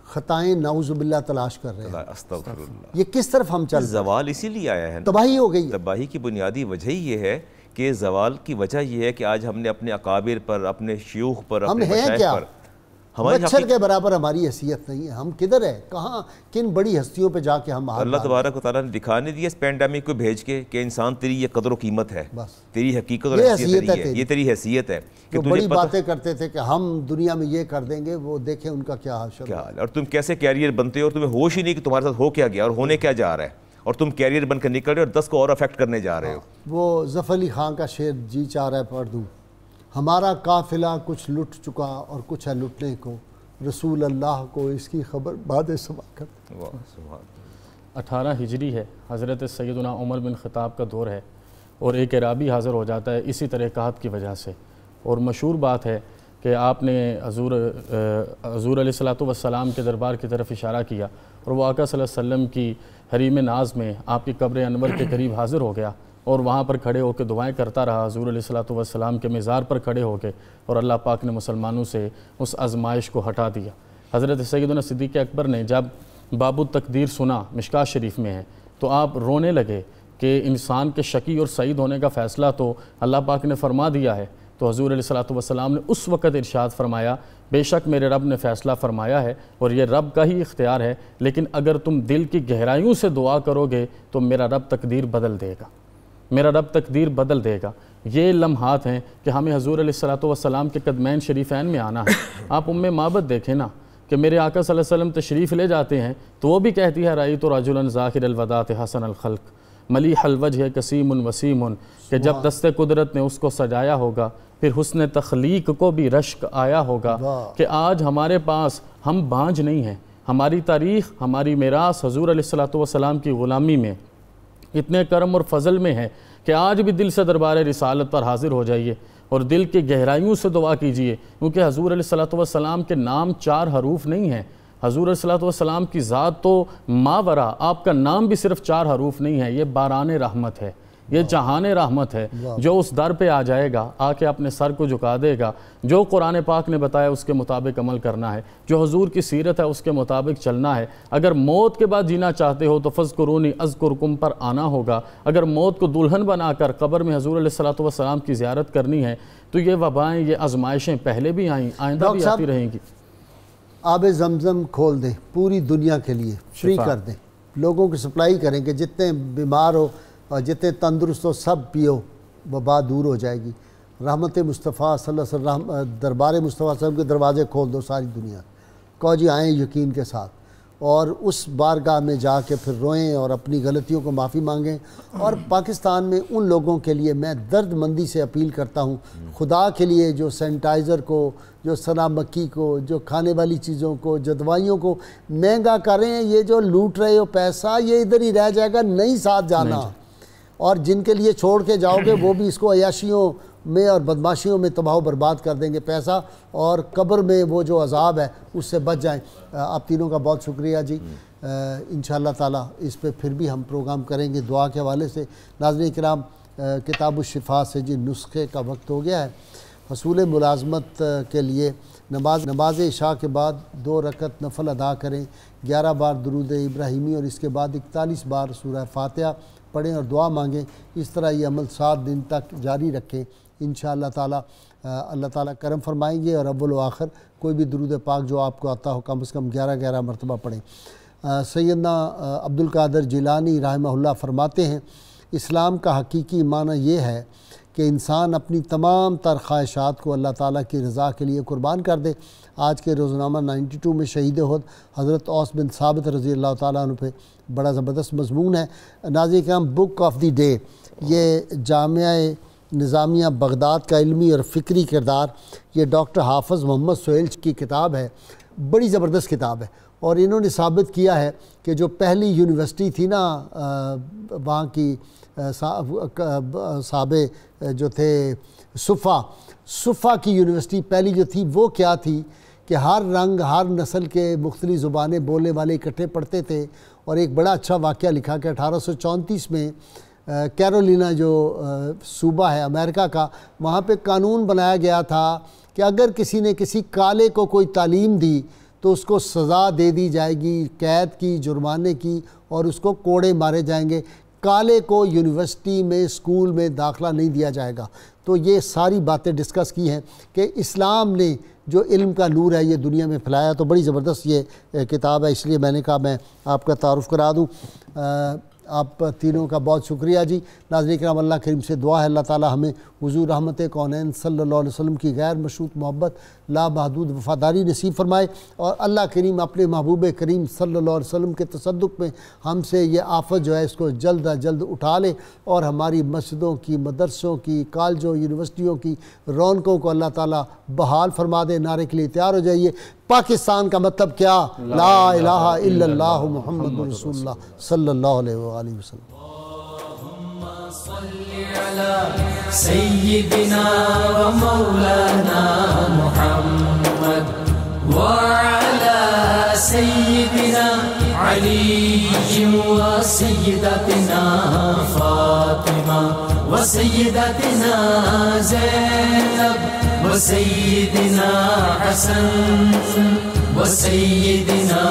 خطائیں نعوذ باللہ تلاش کر رہے ہیں. استغفر اللہ. یہ کس طرف ہم چل؟ زوال اسی لیے آیا ہے، تباہی ہو گئی. تباہی کی بنیادی وجہ ہی یہ ہے کہ زوال کی وجہ یہ ہے کہ آج ہم نے اپنے اکابر پر، اپنے شیوخ پر، اپنے مشائخ پر، مچھر کے برابر ہماری حیثیت نہیں ہے. ہم کدھر ہے، کہاں، کن بڑی ہستیوں پہ جا کے ہم اللہ تبارک و تعالیٰ نے دکھانے دیا اس پینڈیمک کو بھیج کے کہ انسان تیری یہ قدر و قیمت ہے، تیری حقیقت اور حیثیت ہے، یہ تیری حیثیت ہے. کہ بڑی باتیں کرتے تھے کہ ہم دنیا میں یہ کر دیں گے، وہ دیکھیں ان کا کیا حشر ہے، اور تم کیسے کیریئر بنتے ہو اور تمہیں ہوش ہی نہیں کہ تمہارے ساتھ ہو کیا گیا اور ہونے کیا جا رہا ہے، اور تم کیریئر بن کر نکل رہے اور 10 کو اور افیکٹ کرنے جا رہے ہو. وہ ظفر علی خان کا شعر جی چاہ رہا ہے پڑھ دوں، ہمارا قافلہ کچھ لٹ چکا اور کچھ ہے لٹنے کو، رسول اللہ کو اس کی خبر بعد سما کر. 18 ہجری ہے، حضرت سیدنا عمر بن خطاب کا دور ہے، اور ایک عرابی حاضر ہو جاتا ہے اسی طریقات کی وجہ سے. اور مشہور بات ہے کہ آپ نے حضور علیہ السلام کے دربار کی طرف اشارہ کیا، اور وہ آقا صلی اللہ علیہ وسلم کی حریم ناز میں آپ کی قبر انور کے قریب حاضر ہو گیا، اور وہاں پر کھڑے ہو کے دعائیں کرتا رہا حضور علیہ السلام کے مزار پر کھڑے ہو کے، اور اللہ پاک نے مسلمانوں سے اس آزمائش کو ہٹا دیا. حضرت سیدنا صدیق اکبر نے جب باب التقدیر سنا، مشکاۃ شریف میں ہے، تو آپ رونے لگے کہ انسان کے شقی اور سعید ہونے کا فیصلہ تو اللہ پاک نے فرما دیا ہے. تو حضور علیہ السلام نے اس وقت ارشاد فرمایا، بے شک میرے رب نے فیصلہ فرمایا ہے اور یہ رب کا ہی اختیار ہے، لیکن اگر تم دل کی گہرائیوں سے دعا کرو گے تو میرا رب تقدیر بدل دے گا، میرا رب تقدیر بدل دے گا. یہ لمحات ہیں کہ ہمیں حضور علیہ السلام کے قدمین شریفین میں آنا ہے. آپ معبد دیکھیں نا کہ میرے آقا صلی اللہ علیہ وسلم تشریف لے جاتے ہیں تو وہ بھی کہتی ہے رأیت رجلا ظاہر الوداۃ حسن الخلق ملیح الوجہ کسیم وسیم، کہ جب دست قدرت نے اس کو سجایا ہوگا پھر حسن تخلیق کو بھی رشک آیا ہوگا. کہ آج ہمارے پاس ہم بانجھ نہیں ہیں، ہماری تاریخ، ہماری میراث حضور علیہ السلام کی غلامی میں اتنے کرم اور فضل میں ہے کہ آج بھی دل سے دربار رسالت پر حاضر ہو جائیے اور دل کی گہرائیوں سے دعا کیجئے، کیونکہ حضور علیہ السلام کے نام 4 حروف نہیں ہیں. حضور علیہ السلام کی ذات تو ماورا، آپ کا نام بھی صرف 4 حروف نہیں ہے. یہ باران رحمت ہے، یہ جہان رحمت ہے. جو اس در پہ آ جائے گا، آ کے اپنے سر کو جھکا دے گا، جو قرآن پاک نے بتایا اس کے مطابق عمل کرنا ہے، جو حضور کی سیرت ہے اس کے مطابق چلنا ہے. اگر موت کے بعد جینا چاہتے ہو تو فذکرونی اذکرکم پر آنا ہوگا. اگر موت کو دلہن بنا کر قبر میں حضور علیہ السلام کی زیارت کرنی ہے تو یہ وبائیں، یہ آزمائشیں پہلے بھی آئیں، آئندہ بھی آتی رہیں گی. آب زمزم کھول دیں پوری دنیا کے لیے، فری کر دیں، لوگوں کی سپلائی کریں کہ جتنے بیمار ہو اور جتنے تندرست ہو سب پیو، وبا دور ہو جائے گی. رحمت مصطفیٰ صلی اللہ علیہ وسلم، دربار مصطفیٰ صلی اللہ علیہ وسلم کے دروازے کھول دو ساری دنیا. کہو جی آئیں یقین کے ساتھ. اور اس بارگاہ میں جا کے پھر روئیں اور اپنی غلطیوں کو معافی مانگیں. اور پاکستان میں ان لوگوں کے لیے میں درد مندی سے اپیل کرتا ہوں خدا کے لیے جو سینیٹائزر کو, جو سنا مکی کو, جو کھانے والی چیزوں کو, جو دوائیوں کو مہنگا کر رہے ہیں, یہ جو لوٹ رہے ہو پیسہ یہ ادھر ہی رہ جائے گا, نہیں ساتھ جانا. اور جن کے لیے چھوڑ کے جاؤ گے وہ بھی اس کو عیاشیوں میں اور بدماشیوں میں تباہ و برباد کر دیں گے پیسہ, اور قبر میں وہ جو عذاب ہے اس سے بچ جائیں. آپ تینوں کا بہت شکریہ جی. انشاءاللہ تعالیٰ اس پہ پھر بھی ہم پروگرام کریں گے دعا کے حوالے سے. ناظرین کرام, کتاب الشفا سے جی نسخے کا وقت ہو گیا ہے. حصول ملازمت کے لیے نماز عشاء کے بعد 2 رکعت نفل ادا کریں, 11 بار درود ابراہیمی اور اس کے بعد 41 بار سورہ فاتحہ پڑھیں اور دعا مانگیں. اس طرح یہ عمل 7 دن تک جاری رکھیں. انشاءاللہ تعالیٰ اللہ تعالیٰ کرم فرمائیں گے. اور اول و آخر کوئی بھی درود پاک جو آپ کو آتا ہو کم از کم 11 مرتبہ پڑھیں. سیدنا عبدالقادر جیلانی رحمہ اللہ فرماتے ہیں اسلام کا حقیقی معنی یہ ہے کہ انسان اپنی تمام تر خواہشات کو اللہ تعالیٰ کی رضا کے لیے قربان کر دے. آج کے روزنامہ 92 میں شہید احد حضرت اوس بن ثابت رضی اللہ تعالیٰ عنہ پہ بڑا زبردست مضمون ہے. ناظرین کرام, بک آف دی ڈے یہ جامعہ نظامیہ بغداد کا علمی اور فکری کردار, یہ ڈاکٹر حافظ محمد سہیل کی کتاب ہے. بڑی زبردست کتاب ہے اور انہوں نے ثابت کیا ہے کہ جو پہلی یونیورسٹی تھی نا وہاں کی صحابہ جو تھے صفا کی یونیورسٹی پہلی جو تھی وہ کیا تھی کہ ہر رنگ ہر نسل کے مختلف زبانیں بولنے والے اکٹھے پڑھتے تھے. اور ایک بڑا اچھا واقعہ لکھا کہ 1834 میں کیرولینا جو صوبہ ہے امریکہ کا, وہاں پہ قانون بنایا گیا تھا کہ اگر کسی نے کسی کالے کو کوئی تعلیم دی تو اس کو سزا دے دی جائے گی, قید کی, جرمانے کی, اور اس کو کوڑے مارے جائیں گے. کالے کو یونیورسٹی میں اسکول میں داخلہ نہیں دیا جائے گا. تو یہ ساری باتیں ڈسکس کی ہیں کہ اسلام نے جو علم کا نور ہے یہ دنیا میں پھیلایا. تو بڑی زبردست یہ کتاب ہے, اس لیے میں نے کہا میں آپ کا تعارف کرا دوں. آپ تینوں کا بہت شکریہ جی. ناظرین کرام, اللہ کریم سے دعا ہے اللہ تعالی ہمیں حضور رحمت کونین صلی اللہ علیہ وسلم کی غیر مشروط محبت لا محدود وفاداری نصیب فرمائے, اور اللہ کریم اپنے محبوب کریم صلی اللہ علیہ وسلم کے تصدق میں ہم سے یہ آفت جو ہے اس کو جلد از جلد اٹھا لے, اور ہماری مسجدوں کی, مدرسوں کی, کالجوں, یونیورسٹیوں کی رونقوں کو اللہ تعالیٰ بحال فرما دے. نعرے کے لیے تیار ہو جائیے. پاکستان کا مطلب کیا؟ لا الہ الا اللہ محمد رسول اللہ صلی اللہ علیہ وآلہ وسلم. صلی علی سیدنا و مولانا محمد وعلی سیدنا علی و سیدتنا فاطمہ و سیدتنا زینب و سیدنا حسن و سیدنا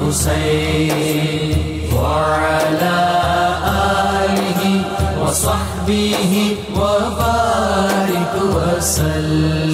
حسین وعلی آلہ وصحبه وبارك وسلم.